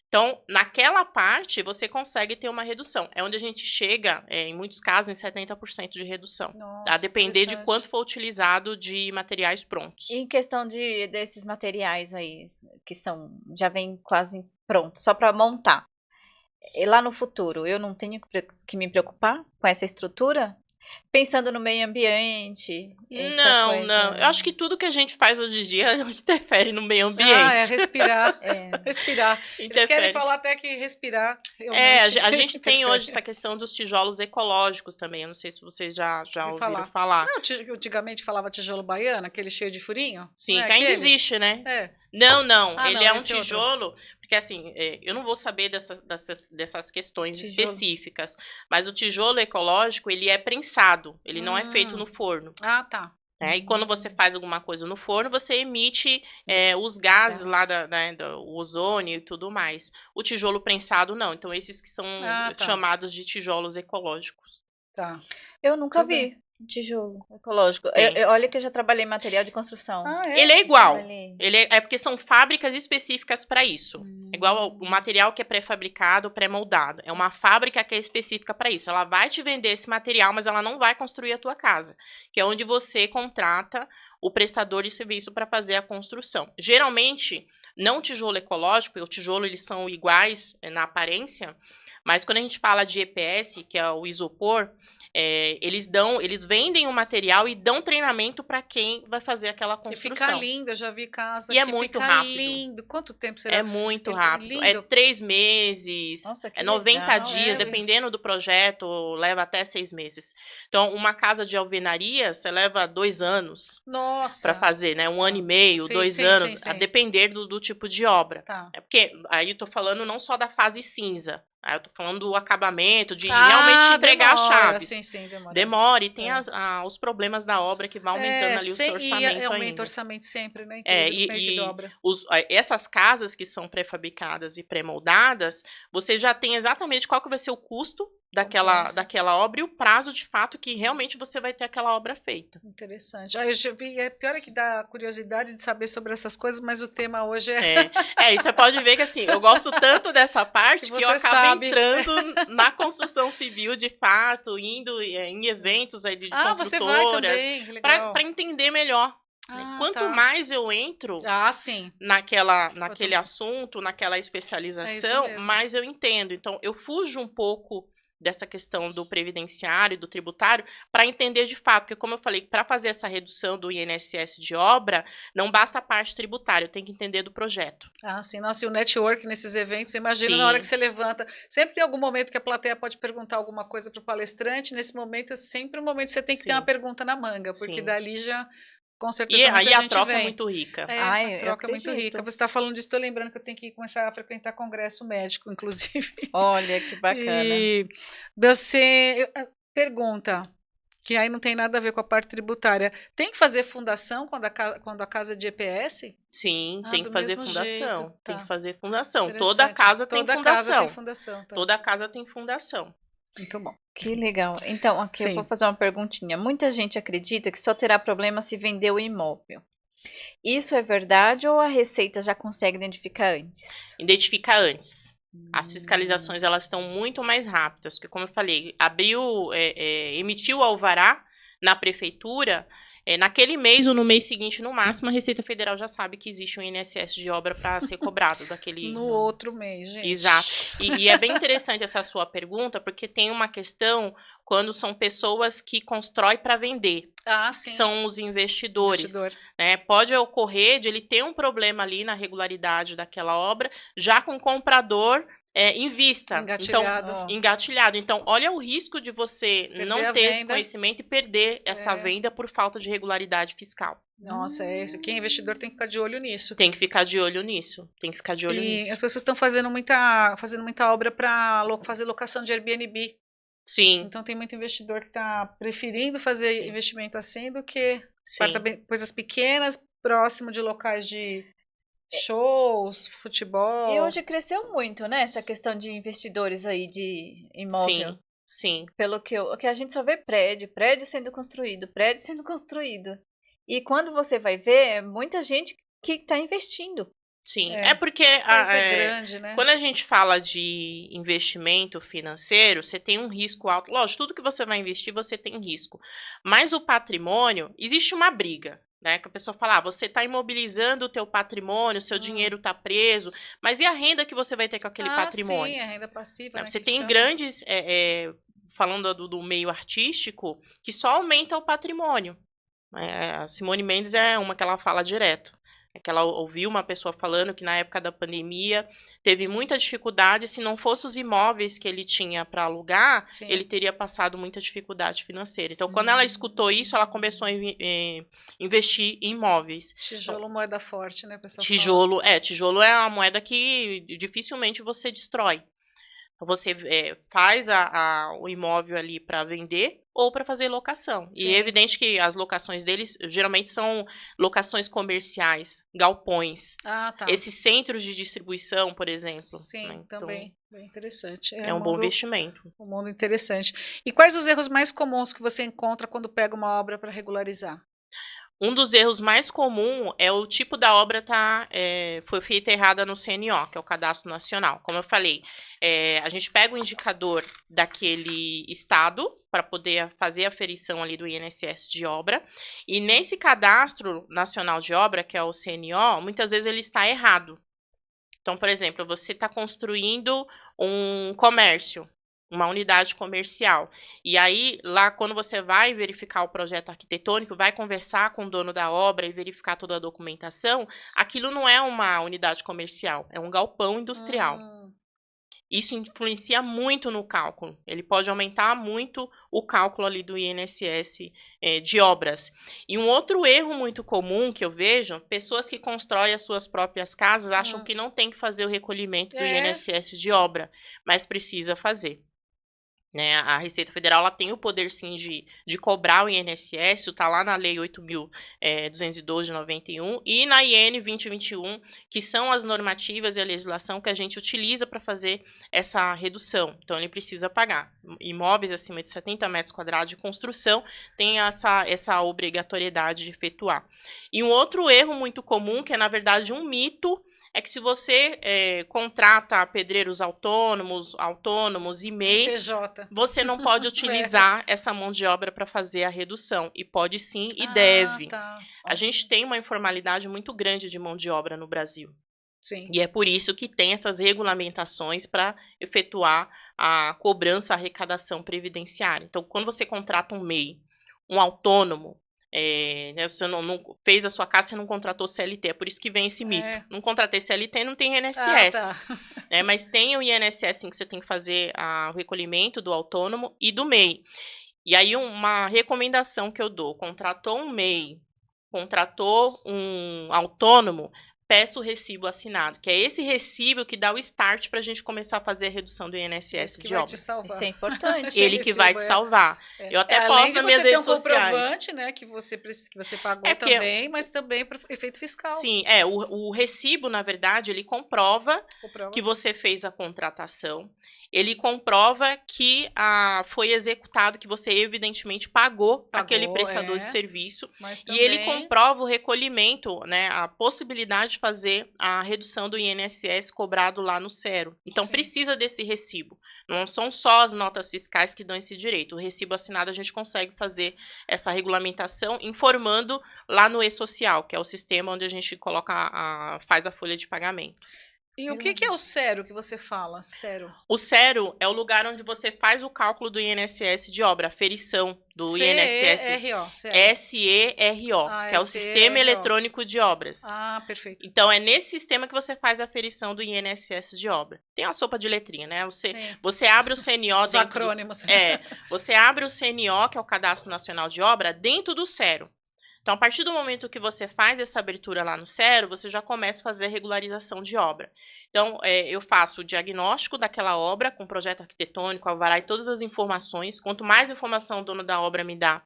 Então, naquela parte, você consegue ter uma redução. É onde a gente chega, em muitos casos, em 70% de redução. Nossa, a depender de interessante. quanto for utilizado de materiais prontos. E em questão desses materiais aí, que já vem quase pronto, só para montar. E lá no futuro, eu não tenho que me preocupar com essa estrutura? Pensando no meio ambiente. Não. Eu acho que tudo que a gente faz hoje em dia interfere no meio ambiente. Respirar. Respirar. Eles querem falar até que respirar. A gente tem hoje essa questão dos tijolos ecológicos também. Eu não sei se vocês já ouviram falar. Não, antigamente falava tijolo baiano, aquele cheio de furinho. Sim, que ainda existe, né? Não. Ele é um tijolo. Porque assim, eu não vou saber dessas questões específicas. Mas o tijolo ecológico, ele é prensado. Ele não é feito no forno. Ah, tá. E quando você faz alguma coisa no forno, você emite os gases lá do ozônio e tudo mais. O tijolo prensado, não. Então, esses que são chamados de tijolos ecológicos. Tá. Eu nunca vi tijolo ecológico. Olha que eu já trabalhei em material de construção. Ele é igual. É porque são fábricas específicas para isso. É igual o material que é pré-fabricado, pré-moldado. É uma fábrica que é específica para isso. Ela vai te vender esse material, mas ela não vai construir a tua casa. Que é onde você contrata o prestador de serviço para fazer a construção. Geralmente, não tijolo ecológico, porque o tijolo eles são iguais na aparência, mas quando a gente fala de EPS, que é o isopor, eles vendem o material e dão treinamento para quem vai fazer aquela construção. E fica lindo, eu já vi casa e é muito rápido. Lindo. Quanto tempo será? É muito rápido. Lindo. É 3 meses, Nossa, que 90 legal, dias, dependendo do projeto, leva até 6 meses. Então, uma casa de alvenaria, você leva 2 anos para fazer, né? 1 ano e meio, 2 anos, a depender do tipo de obra. Tá. É porque aí eu tô falando não só da fase cinza. Aí eu tô falando do acabamento, de realmente entregar as chaves. Sim, demora. Demora, e tem os problemas da obra que vai aumentando ali o seu orçamento ainda. Aumenta o orçamento sempre, né? Essas casas que são pré-fabricadas e pré-moldadas, você já tem exatamente qual que vai ser o custo daquela obra e o prazo de fato que realmente você vai ter aquela obra feita. Interessante. Eu já vi, pior é que dá curiosidade de saber sobre essas coisas, mas o tema hoje e você pode ver que assim, eu gosto tanto dessa parte que eu acabo entrando na construção civil de fato, indo em eventos aí de construtoras, para entender melhor. Quanto mais eu entro naquele assunto, naquela especialização, mais eu entendo. Então, eu fujo um pouco dessa questão do previdenciário e do tributário para entender de fato, porque como eu falei, para fazer essa redução do INSS de obra, não basta a parte tributária, eu tenho que entender do projeto. Sim, nossa, e o network nesses eventos, você imagina na hora que você levanta, sempre tem algum momento que a plateia pode perguntar alguma coisa para o palestrante, nesse momento é sempre um momento que você tem que ter uma pergunta na manga, porque dali já... Com certeza, e aí a troca é muito rica. A troca é muito rica. Você está falando disso, estou lembrando que eu tenho que começar a frequentar congresso médico, inclusive. Olha, que bacana. E você pergunta, que aí não tem nada a ver com a parte tributária. Tem que fazer fundação quando a casa é de EPS? Sim, tem que fazer fundação. Jeito, tem que fazer fundação. Toda casa tem fundação. Tá. Toda casa tem fundação. Muito bom. Que legal. Então, aqui eu vou fazer uma perguntinha. Muita gente acredita que só terá problema se vender o imóvel. Isso é verdade ou a Receita já consegue identificar antes? Identifica antes. As fiscalizações, elas estão muito mais rápidas, porque como eu falei, emitiu o alvará na prefeitura, naquele mês ou no mês seguinte, no máximo, a Receita Federal já sabe que existe um INSS de obra para ser cobrado daquele... No outro mês, gente. Exato. E é bem interessante essa sua pergunta, porque tem uma questão quando são pessoas que constroem para vender, Ah, que sim. são os investidores. Investidor. Né? Pode ocorrer de ele ter um problema ali na regularidade daquela obra, já com o comprador em vista. Engatilhado. Então, engatilhado. Então, olha o risco de você Perder não a ter esse venda. conhecimento e perder essa venda por falta de regularidade fiscal. Nossa, quem é investidor tem que ficar de olho nisso. Tem que ficar de olho nisso. Tem que ficar de olho E nisso. as pessoas estão fazendo muita obra para fazer locação de Airbnb. Sim, Então tem muito investidor que está preferindo fazer Sim. investimento assim do que sim. coisas pequenas, próximo de locais de shows, futebol. E hoje cresceu muito, né? Essa questão de investidores aí de imóvel. Sim. Pelo que a gente só vê prédio sendo construído, prédio sendo construído. E quando você vai ver, é muita gente que está investindo. Sim. É. Porque Coisa grande, né? quando a gente fala de investimento financeiro, você tem um risco alto. Lógico, tudo que você vai investir, você tem risco. Mas o patrimônio, existe uma briga. Né, que a pessoa fala, você está imobilizando o teu patrimônio, o seu dinheiro está preso, mas e a renda que você vai ter com aquele patrimônio? Sim, a renda passiva. Né, Você que tem chama. grandes, falando do meio artístico, que só aumenta o patrimônio. A Simone Mendes é uma que ela fala direto. É que ela ouviu uma pessoa falando que na época da pandemia teve muita dificuldade, se não fosse os imóveis que ele tinha para alugar, Sim. ele teria passado muita dificuldade financeira. Então, quando ela escutou isso, ela começou a investir em imóveis. Tijolo, moeda forte, né, pessoal? Tijolo é uma moeda que dificilmente você destrói. Você faz o imóvel ali para vender ou para fazer locação. Sim. E é evidente que as locações deles geralmente são locações comerciais, galpões. Ah, tá. Esses centros de distribuição, por exemplo. Sim, né? Então, também. Bem interessante. é um bom investimento. Um mundo interessante. E quais os erros mais comuns que você encontra quando pega uma obra para regularizar? Um dos erros mais comuns é o tipo da obra foi feita errada no CNO, que é o Cadastro Nacional. Como eu falei, a gente pega o indicador daquele estado para poder fazer a aferição ali do INSS de obra, e nesse Cadastro Nacional de Obra, que é o CNO, muitas vezes ele está errado. Então, por exemplo, você está construindo um comércio, uma unidade comercial. E aí, lá, quando você vai verificar o projeto arquitetônico, vai conversar com o dono da obra e verificar toda a documentação, aquilo não é uma unidade comercial, é um galpão industrial. Isso influencia muito no cálculo. Ele pode aumentar muito o cálculo ali do INSS de obras. E um outro erro muito comum que eu vejo, pessoas que constroem as suas próprias casas acham que não tem que fazer o recolhimento do INSS de obra, mas precisa fazer. Né, a Receita Federal ela tem o poder, sim, de cobrar o INSS, está lá na Lei 8.212 de 91 e na IN 2021, que são as normativas e a legislação que a gente utiliza para fazer essa redução. Então, ele precisa pagar. Imóveis acima de 70 metros quadrados de construção tem essa obrigatoriedade de efetuar. E um outro erro muito comum, que é, na verdade, um mito, é que se você contrata pedreiros autônomos e MEI, PJ. você não pode utilizar essa mão de obra para fazer a redução. E pode sim e deve. Tá. A gente tem uma informalidade muito grande de mão de obra no Brasil. Sim. E é por isso que tem essas regulamentações para efetuar a cobrança, a arrecadação previdenciária. Então, quando você contrata um MEI, um autônomo, né, você não fez a sua casa, você não contratou CLT, é por isso que vem esse mito. Não contratei CLT, não tem INSS. Tá. Mas tem o INSS, sim, que você tem que fazer o recolhimento do autônomo e do MEI. E aí, uma recomendação que eu dou, contratou um MEI, contratou um autônomo, peça o recibo assinado, que é esse recibo que dá o start para a gente começar a fazer a redução do INSS de obra. Isso é importante. Ele que vai te salvar. Eu até posto nas minhas redes sociais. Além de você ter um comprovante, né, que você pagou também, mas também para efeito fiscal. Sim, o recibo, na verdade, ele comprova que você fez a contratação. ele comprova que foi executado, que você evidentemente pagou aquele prestador de serviço. Mas E ele também- comprova o recolhimento, né, a possibilidade de fazer a redução do INSS cobrado lá no Cero. Então, Sim. precisa desse recibo. Não são só as notas fiscais que dão esse direito. O recibo assinado a gente consegue fazer essa regulamentação informando lá no e-social, que é o sistema onde a gente faz a folha de pagamento. E o que é o Cero que você fala? Cero. O Cero é o lugar onde você faz o cálculo do INSS de obra, a ferição do INSS. C-E-R-O. SERO, que é o Sistema Eletrônico de Obras. Ah, perfeito. Então, é nesse sistema que você faz a ferição do INSS de obra. Tem uma sopa de letrinha, né? Você abre o CNO Os dentro acrônimos. você abre o CNO, que é o Cadastro Nacional de Obra, dentro do Cero. Então, a partir do momento que você faz essa abertura lá no Cero, você já começa a fazer a regularização de obra. Então, eu faço o diagnóstico daquela obra com projeto arquitetônico, alvará e todas as informações. Quanto mais informação o dono da obra me dá,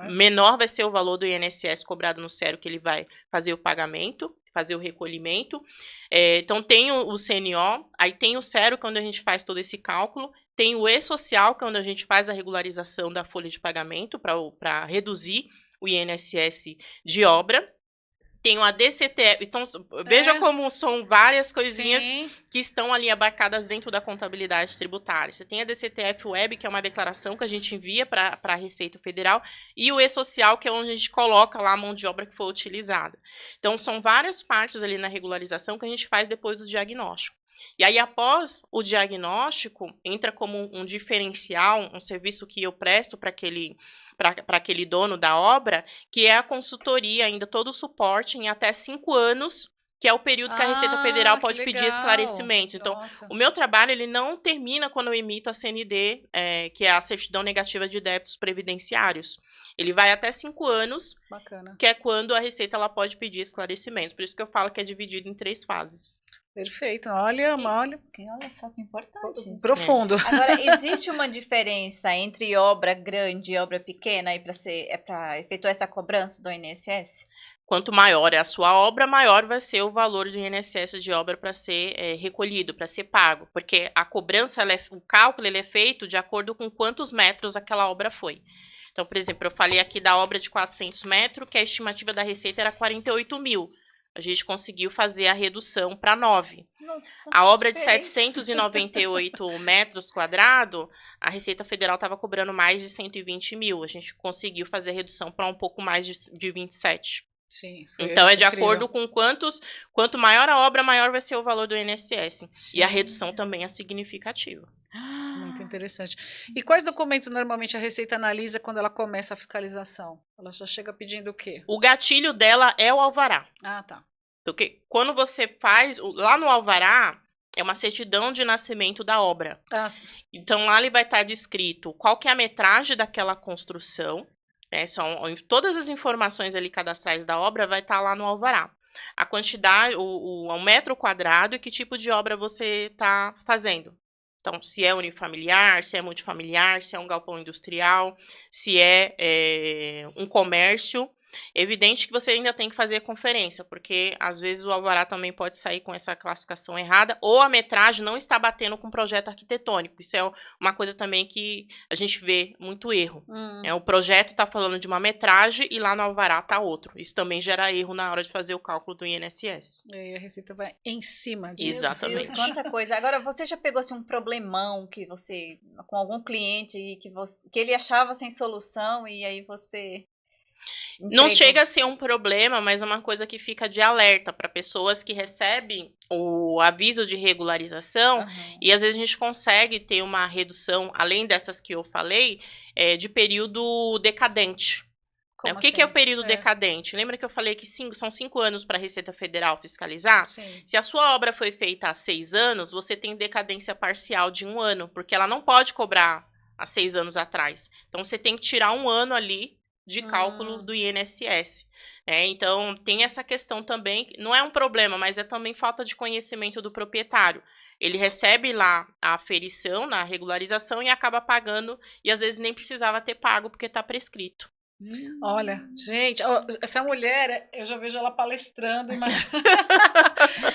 menor vai ser o valor do INSS cobrado no Cero, que ele vai fazer o pagamento, fazer o recolhimento. Então, tem o CNO, aí tem o Cero, que é onde a gente faz todo esse cálculo. Tem o e-social, que é onde a gente faz a regularização da folha de pagamento para reduzir o INSS de obra. Tem o ADCTF. Então, veja como são várias coisinhas que estão ali abarcadas dentro da contabilidade tributária. Você tem a DCTF Web, que é uma declaração que a gente envia para a Receita Federal, e o E-Social, que é onde a gente coloca lá a mão de obra que foi utilizada. Então, são várias partes ali na regularização que a gente faz depois do diagnóstico. E aí, após o diagnóstico, entra como um diferencial, um serviço que eu presto para aquele dono da obra, que é a consultoria, ainda todo o suporte em até 5 anos, que é o período que a Receita Federal pode pedir esclarecimentos. Então, o meu trabalho ele não termina quando eu emito a CND, que é a Certidão Negativa de Débitos Previdenciários. Ele vai até 5 anos, que é quando a Receita ela pode pedir esclarecimentos. Por isso que eu falo que é dividido em 3 fases. Perfeito. Olha só que importante. Profundo. Agora, existe uma diferença entre obra grande e obra pequena para efetuar essa cobrança do INSS? Quanto maior é a sua obra, maior vai ser o valor de INSS de obra para ser recolhido, para ser pago. Porque a cobrança, o cálculo ele é feito de acordo com quantos metros aquela obra foi. Então, por exemplo, eu falei aqui da obra de 400 metros, que a estimativa da Receita era 48 mil. A gente conseguiu fazer a redução para 9. Nossa, a obra de 798 metros quadrados, a Receita Federal estava cobrando mais de 120 mil. A gente conseguiu fazer a redução para um pouco mais de 27. Sim, então, é de acordo com quanto maior a obra, maior vai ser o valor do INSS. Sim. E a redução também é significativa. Muito interessante. E quais documentos normalmente a Receita analisa quando ela começa a fiscalização? Ela já chega pedindo o quê? O gatilho dela é o alvará. Ah, tá. Porque quando você faz, lá no alvará, é uma certidão de nascimento da obra. Ah, sim. Então, lá ele vai estar descrito qual que é a metragem daquela construção, né? Todas as informações ali cadastrais da obra vai estar lá no alvará. A quantidade, o metro quadrado e que tipo de obra você está fazendo. Então, se é unifamiliar, se é multifamiliar, se é um galpão industrial, se é um comércio. É evidente que você ainda tem que fazer a conferência, porque às vezes o alvará também pode sair com essa classificação errada, ou a metragem não está batendo com o projeto arquitetônico. Isso é uma coisa também que a gente vê muito erro. O projeto está falando de uma metragem e lá no alvará está outro. Isso também gera erro na hora de fazer o cálculo do INSS. E a Receita vai em cima disso. Exatamente. Deus, quanta coisa. Agora, você já pegou assim, um problemão que você, com algum cliente que ele achava sem solução e aí você... Não chega a ser um problema, mas é uma coisa que fica de alerta para pessoas que recebem o aviso de regularização e às vezes a gente consegue ter uma redução, além dessas que eu falei, de período decadente. O que é o período decadente? Lembra que eu falei que são 5 anos para a Receita Federal fiscalizar? Sim. Se a sua obra foi feita há 6 anos, você tem decadência parcial de 1 ano, porque ela não pode cobrar há 6 anos atrás. Então, você tem que tirar 1 ano ali de cálculo do INSS. Então, tem essa questão também, não é um problema, mas é também falta de conhecimento do proprietário. Ele recebe lá a aferição, na regularização, e acaba pagando, e às vezes nem precisava ter pago, porque está prescrito. Olha, gente, essa mulher, eu já vejo ela palestrando, imagina.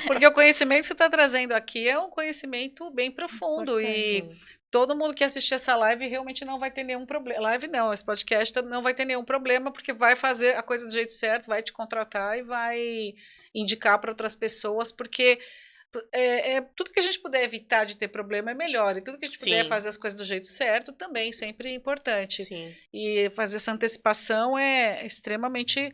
Porque o conhecimento que você está trazendo aqui é um conhecimento bem profundo e Sim. todo mundo que assistir essa live realmente não vai ter nenhum problema. Live não, esse podcast não vai ter nenhum problema porque vai fazer a coisa do jeito certo, vai te contratar e vai indicar para outras pessoas, porque tudo que a gente puder evitar de ter problema é melhor. E tudo que a gente puder Sim. fazer as coisas do jeito certo também sempre é importante. Sim. E fazer essa antecipação é extremamente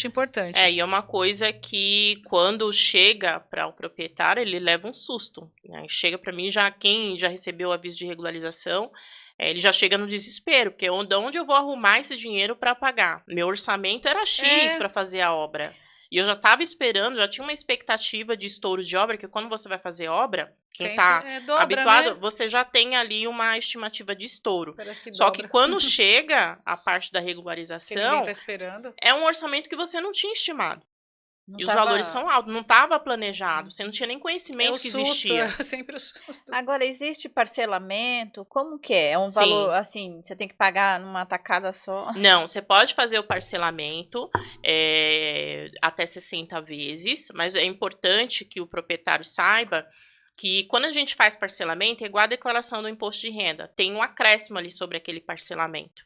importante. E é uma coisa que quando chega para o proprietário, ele leva um susto, né? Chega para mim, quem já recebeu o aviso de regularização, ele já chega no desespero, porque de onde eu vou arrumar esse dinheiro para pagar? Meu orçamento era X para fazer a obra. E eu já estava esperando, já tinha uma expectativa de estouro de obra, que quando você vai fazer obra, quem está habituado, né? Você já tem ali uma estimativa de estouro. Só que quando chega a parte da regularização, tá esperando. É um orçamento que você não tinha estimado. E os valores são altos, não estava planejado, você não tinha nem conhecimento que existia. É sempre o susto. Agora, existe parcelamento? Como que é? É um valor, assim, você tem que pagar numa tacada só? Não, você pode fazer o parcelamento até 60 vezes, mas é importante que o proprietário saiba que quando a gente faz parcelamento, é igual a declaração do imposto de renda, tem um acréscimo ali sobre aquele parcelamento.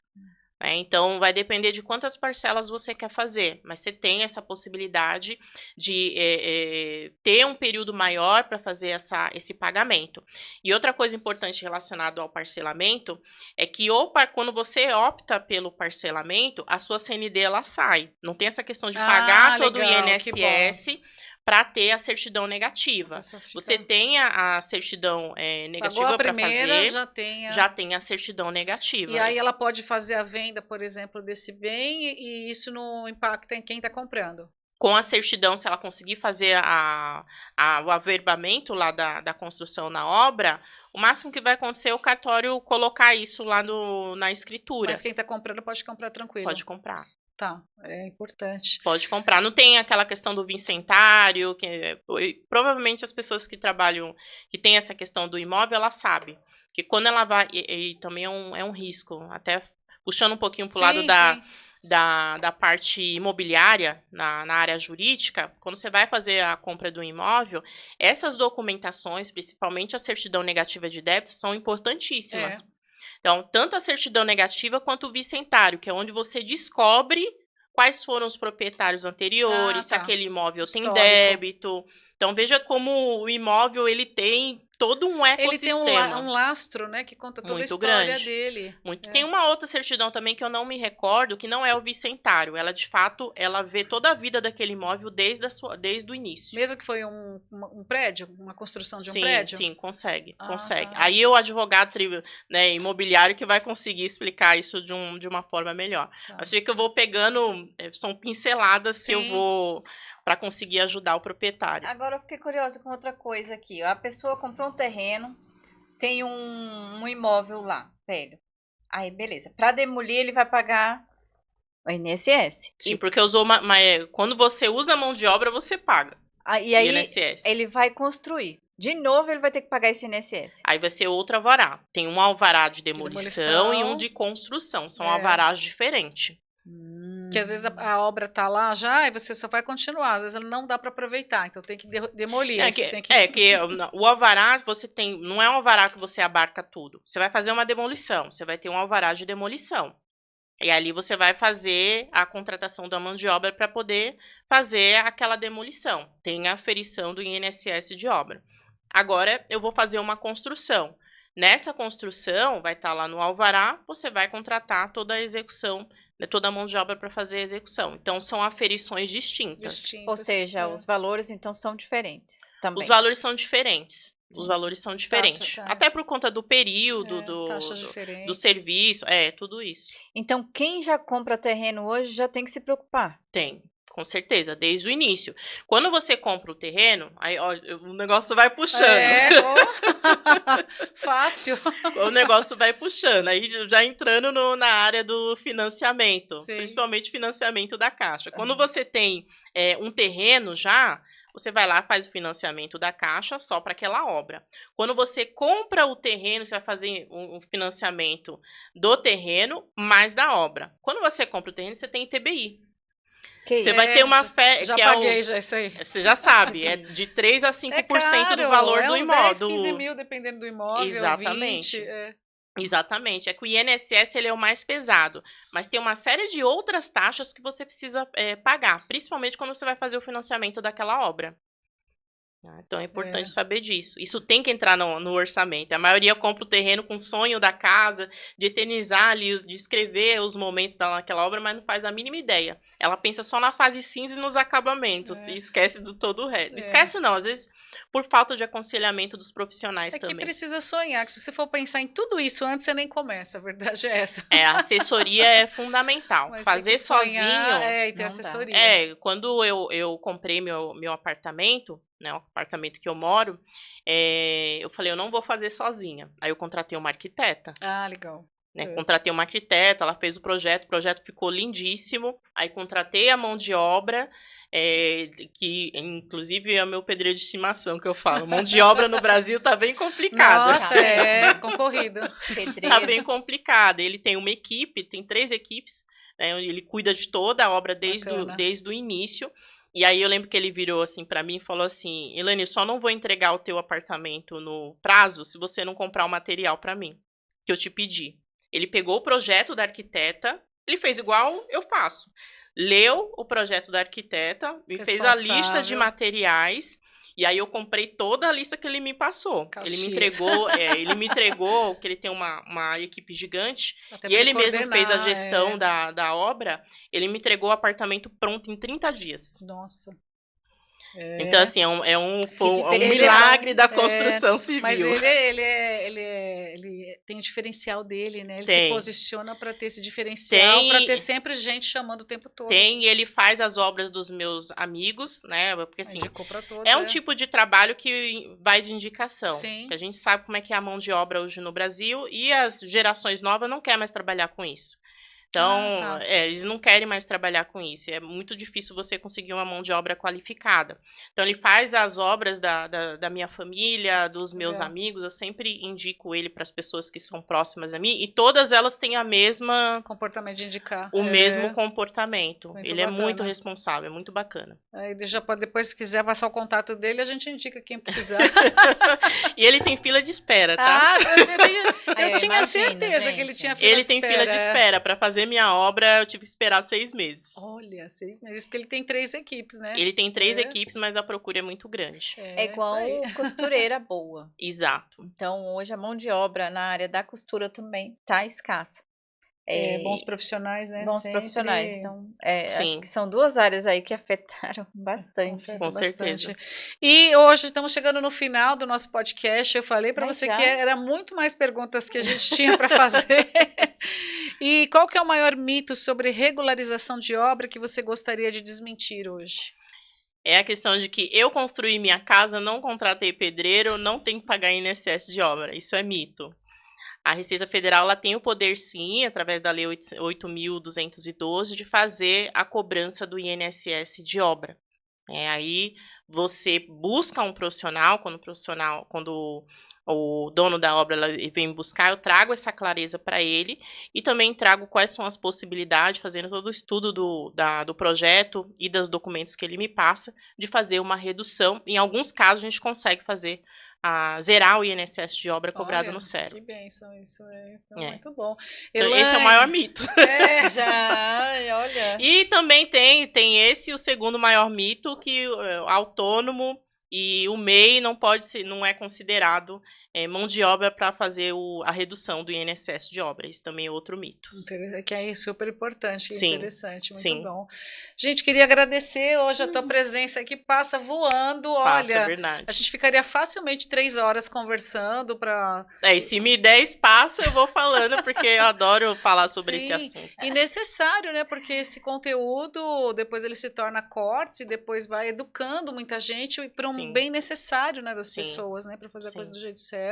Então, vai depender de quantas parcelas você quer fazer, mas você tem essa possibilidade de ter um período maior para fazer esse pagamento. E outra coisa importante relacionada ao parcelamento é que quando você opta pelo parcelamento, a sua CND ela sai. Não tem essa questão de pagar todo o INSS para ter a certidão negativa. Você tem a certidão negativa para fazer, já tem a certidão negativa. E aí ela pode fazer a venda, por exemplo, desse bem e isso não impacta em quem está comprando. Com a certidão, se ela conseguir fazer o averbamento lá da construção na obra, o máximo que vai acontecer é o cartório colocar isso lá na escritura. Mas quem está comprando pode comprar tranquilo. Pode comprar. Tá, é importante. Pode comprar. Não tem aquela questão do vincentário, que provavelmente as pessoas que trabalham, que tem essa questão do imóvel, ela sabe que quando ela vai, e também é um risco, até puxando um pouquinho para o lado da parte imobiliária, na área jurídica, quando você vai fazer a compra do imóvel, essas documentações, principalmente a certidão negativa de débito, são importantíssimas. Então, tanto a certidão negativa quanto o vincentário, que é onde você descobre quais foram os proprietários anteriores, se aquele imóvel tem débito. Então, veja como o imóvel ele tem todo um ecossistema. Ele tem um lastro, né, que conta toda a história dele. Tem uma outra certidão também que eu não me recordo, que não é o vincentário. Ela, de fato, ela vê toda a vida daquele imóvel desde o início. Mesmo que foi um prédio, uma construção de um prédio? Sim, consegue. Aí o advogado imobiliário que vai conseguir explicar isso de uma forma melhor. Assim que eu vou pegando, são pinceladas que eu vou para conseguir ajudar o proprietário. Agora eu fiquei curiosa com outra coisa aqui. A pessoa comprou um terreno, tem um imóvel lá, velho. Aí, beleza. Para demolir, ele vai pagar o INSS. Sim, porque quando você usa a mão de obra, você paga. E aí, INSS. Ele vai construir. De novo, ele vai ter que pagar esse INSS. Aí vai ser outro alvará. Tem um alvará de demolição e um de construção. São alvarás diferentes. Que às vezes a obra tá lá já e você só vai continuar. Às vezes ela não dá para aproveitar, então tem que demolir. O alvará você tem, não é um alvará que você abarca tudo. Você vai fazer uma demolição, você vai ter um alvará de demolição. E ali você vai fazer a contratação da mão de obra para poder fazer aquela demolição. Tem a aferição do INSS de obra. Agora eu vou fazer uma construção. Nessa construção, vai estar lá no alvará, você vai contratar toda a execução, toda a mão de obra para fazer a execução. Então, são aferições distintas. Ou seja, os valores, então, são diferentes também. Os valores são diferentes. Até por conta do período, do serviço, tudo isso. Então, quem já compra terreno hoje já tem que se preocupar? Tem. Com certeza, desde o início. Quando você compra o terreno, aí ó, o negócio vai puxando. Fácil. O negócio vai puxando. Aí já entrando na área do financiamento, principalmente financiamento da Caixa. Quando você tem um terreno já, você vai lá, faz o financiamento da Caixa só para aquela obra. Quando você compra o terreno, você vai fazer um financiamento do terreno mais da obra. Quando você compra o terreno, você tem ITBI. Você vai ter uma fé... Já que paguei, já isso aí. Você já sabe, é de 3 a 5% caro, do valor é do uns imóvel. 10, 15 mil, dependendo do imóvel. Exatamente. 20, Exatamente. É que o INSS ele é o mais pesado, mas tem uma série de outras taxas que você precisa pagar, principalmente quando você vai fazer o financiamento daquela obra. Então é importante saber disso. Isso tem que entrar no orçamento. A maioria compra o terreno com o sonho da casa, de eternizar ali, de escrever os momentos daquela obra, mas não faz a mínima ideia. Ela pensa só na fase cinza e nos acabamentos, e esquece do todo o resto. Esquece não, às vezes por falta de aconselhamento dos profissionais também. É que precisa sonhar, que se você for pensar em tudo isso antes, você nem começa, a verdade é essa. A assessoria é fundamental. Mas fazer sozinho... e ter assessoria. Quando eu comprei meu apartamento, né, o apartamento que eu moro, eu falei, eu não vou fazer sozinha. Aí eu contratei uma arquiteta. Ah, legal. Né, contratei uma arquiteta, ela fez o projeto ficou lindíssimo. Aí contratei a mão de obra, que inclusive é o meu pedreiro de estimação que eu falo. Mão de obra no Brasil tá bem complicado. Nossa, concorrido. Tá bem complicado. Ele tem uma equipe, tem 3 equipes, né, ele cuida de toda a obra desde o início. E aí eu lembro que ele virou assim pra mim e falou assim, Elaine, só não vou entregar o teu apartamento no prazo se você não comprar o material pra mim, que eu te pedi. Ele pegou o projeto da arquiteta, ele fez igual eu faço. Leu o projeto da arquiteta, me fez a lista de materiais, e aí eu comprei toda a lista que ele me passou. Ele me entregou que ele tem uma equipe gigante, e ele mesmo fez a gestão da obra, ele me entregou o apartamento pronto em 30 dias. Nossa. Então, assim, é um milagre da construção civil. Mas ele tem o diferencial dele, né? Ele se posiciona para ter esse diferencial, para ter sempre gente chamando o tempo todo. E ele faz as obras dos meus amigos, né? Porque, assim, indicou pra todos, é um tipo de trabalho que vai de indicação. Sim. Que a gente sabe como é que é a mão de obra hoje no Brasil, e as gerações novas não querem mais trabalhar com isso. Então, eles não querem mais trabalhar com isso. É muito difícil você conseguir uma mão de obra qualificada. Então, ele faz as obras da minha família, dos meus amigos. Eu sempre indico ele para as pessoas que são próximas a mim. E todas elas têm a mesma... comportamento de indicar. O mesmo comportamento. Muito ele bacana. é muito responsável, é muito bacana. Aí já pode, depois, se quiser passar o contato dele, a gente indica quem precisar. E ele tem fila de espera, tá? Eu tinha certeza que ele tinha fila de espera. Ele tem fila de espera. Para fazer minha obra, eu tive que esperar 6 meses. Olha, 6 meses, porque ele tem 3 equipes, né? Ele tem 3 equipes, mas a procura é muito grande. É igual costureira boa. Exato. Então, hoje a mão de obra na área da costura também tá escassa. Bons profissionais, né? Bons profissionais. Então, acho que são 2 áreas aí que afetaram bastante. Com certeza. E hoje estamos chegando no final do nosso podcast. Eu falei para você que era muito mais perguntas que a gente tinha para fazer. E qual que é o maior mito sobre regularização de obra que você gostaria de desmentir hoje? É a questão de que eu construí minha casa, não contratei pedreiro, não tenho que pagar INSS de obra. Isso é mito. A Receita Federal ela tem o poder, sim, através da Lei 8.212, de fazer a cobrança do INSS de obra. Aí você busca um profissional, quando o dono da obra vem buscar, eu trago essa clareza para ele e também trago quais são as possibilidades, fazendo todo o estudo do projeto e dos documentos que ele me passa, de fazer uma redução. Em alguns casos, a gente consegue fazer zerar o INSS de obra cobrado no SERO. Que bênção, isso muito bom. Elaine, esse é o maior mito. Olha. E também tem esse, o segundo maior mito, que o autônomo e o MEI não é considerado mão de obra para fazer a redução do INSS de obra. Isso também é outro mito. Que é super importante, interessante, muito bom. Gente, queria agradecer hoje a tua presença aqui, passa voando, olha, verdade. A gente ficaria facilmente 3 horas conversando para... E se me der espaço, eu vou falando, porque eu adoro falar sobre esse assunto. E necessário, né, porque esse conteúdo, depois ele se torna cortes e depois vai educando muita gente para um bem necessário, né, das pessoas, né, para fazer a coisa do jeito certo,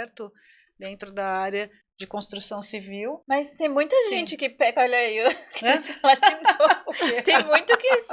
dentro da área de construção civil. Mas tem muita Sim. gente que pega, olha aí, Né? lá de novo.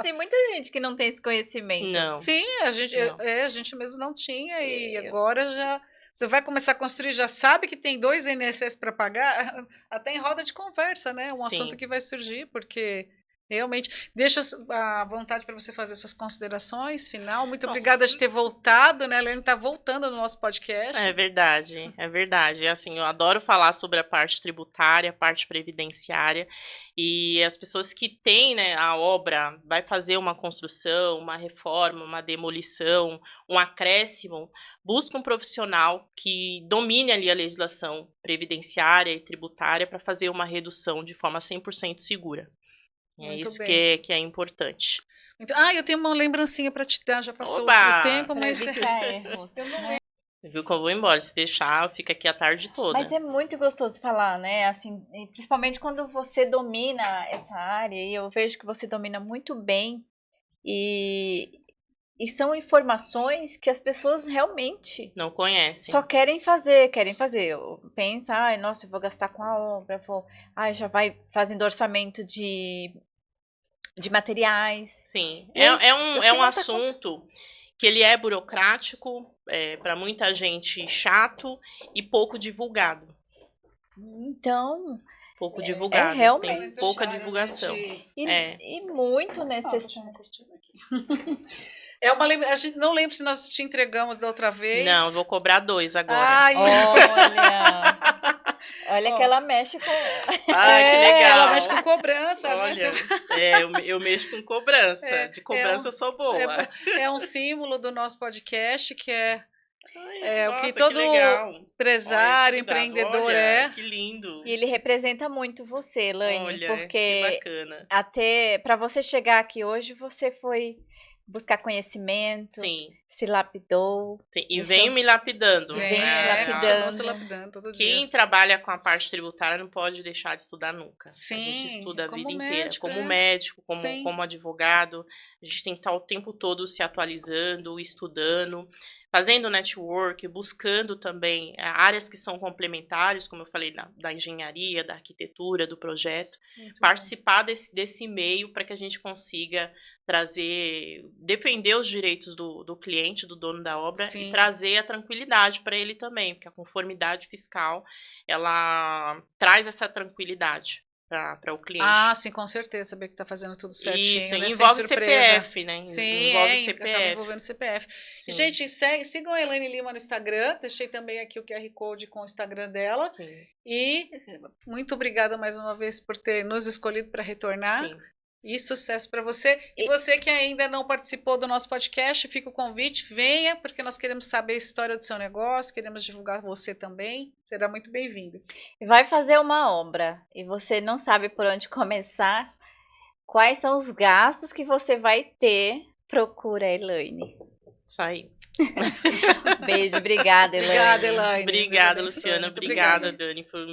Tem muita gente que não tem esse conhecimento. Não. Sim, a gente, Não. a gente mesmo não tinha e agora já você vai começar a construir, já sabe que tem 2 INSS para pagar, até em roda de conversa, né? Um Sim. assunto que vai surgir, porque realmente deixa à vontade para você fazer suas considerações final. Muito obrigada de ter voltado, né? A Elaine está voltando no nosso podcast. É verdade, é verdade. Assim, eu adoro falar sobre a parte tributária, a parte previdenciária, e as pessoas que têm, né, a obra, vai fazer uma construção, uma reforma, uma demolição, um acréscimo, busca um profissional que domine ali a legislação previdenciária e tributária para fazer uma redução de forma 100% segura. É Muito isso bem. que é importante. Eu tenho uma lembrancinha para te dar, já passou Oba! o tempo, Para mas evitar erros. eu não né? Viu que eu vou embora, se deixar, fica aqui a tarde toda. Mas é muito gostoso falar, né? Assim, e principalmente quando você domina essa área, e eu vejo que você domina muito bem, e são informações que as pessoas realmente Não conhecem. só querem fazer. Pensa, ai, nossa, eu vou gastar com a obra, já vai fazendo orçamento de materiais. Sim, É isso, é que um não tá assunto que ele é burocrático, para muita gente chato e pouco divulgado. Então, Pouco divulgado, realmente tem pouca divulgação. e muito necessário. É uma a gente não lembro se nós te entregamos da outra vez. Não, eu vou cobrar 2 agora. Ai, Olha Ó. que ela mexe com... Ai, que legal. Ela mexe com cobrança, Olha, né? eu mexo com cobrança. De cobrança eu sou boa. É um símbolo do nosso podcast que é o que Nossa, todo legal. empresário, Olha, que cuidado. empreendedor Olha, é. Que lindo. E ele representa muito você, Elaine, Olha, que porque bacana. até para você chegar aqui hoje, você foi buscar conhecimento, Sim, se lapidou. sim. E Isso- venho me lapidando. Vem se É, lapidando. se lapidando todo Quem dia. trabalha com a parte tributária não pode deixar de estudar nunca. Sim, A gente estuda a como vida inteira. médico, Como é. médico, Sim. como advogado. A gente tem que estar o tempo todo se atualizando, estudando, fazendo network, buscando também áreas que são complementares, como eu falei, da engenharia, da arquitetura, do projeto. Muito Participar desse meio para que a gente consiga defender os direitos do cliente, do dono da obra, Sim. e trazer a tranquilidade para ele também, porque a conformidade fiscal, ela traz essa tranquilidade para o cliente. Ah, sim, com certeza, saber que tá fazendo tudo certinho, Isso, né? Sem envolve surpresa. CPF, né? Sim, envolve acaba CPF. envolvendo CPF. Sim, Gente, sigam a Elaine Lima no Instagram, deixei também aqui o QR Code com o Instagram dela. sim, E muito obrigada mais uma vez por ter nos escolhido para retornar. sim. E sucesso para você. E você que ainda não participou do nosso podcast, fica o convite, venha, porque nós queremos saber a história do seu negócio, queremos divulgar você também. Será muito bem-vindo. Vai fazer uma obra e você não sabe por onde começar, quais são os gastos que você vai ter, procura a Elaine. Isso aí. Beijo, obrigada, Elaine. Obrigada, Elaine. Obrigada, Deus abençoe. Luciana. Muito Obrigada, Dani, por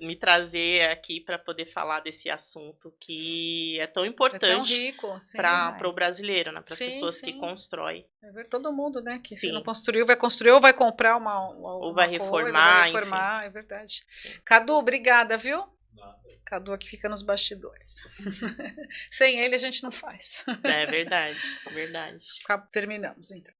me trazer aqui para poder falar desse assunto que é tão É tão importante rico. Sim, para o brasileiro, né? Para as Sim, pessoas que sim. constroem. É ver todo mundo, né? Que se Sim. não construiu, vai construir ou vai comprar Ou vai coisa, reformar, vai reformar, é verdade. Cadu, obrigada, viu? Cadu aqui fica nos bastidores. Sem ele a gente não faz. É verdade, verdade. Terminamos, então.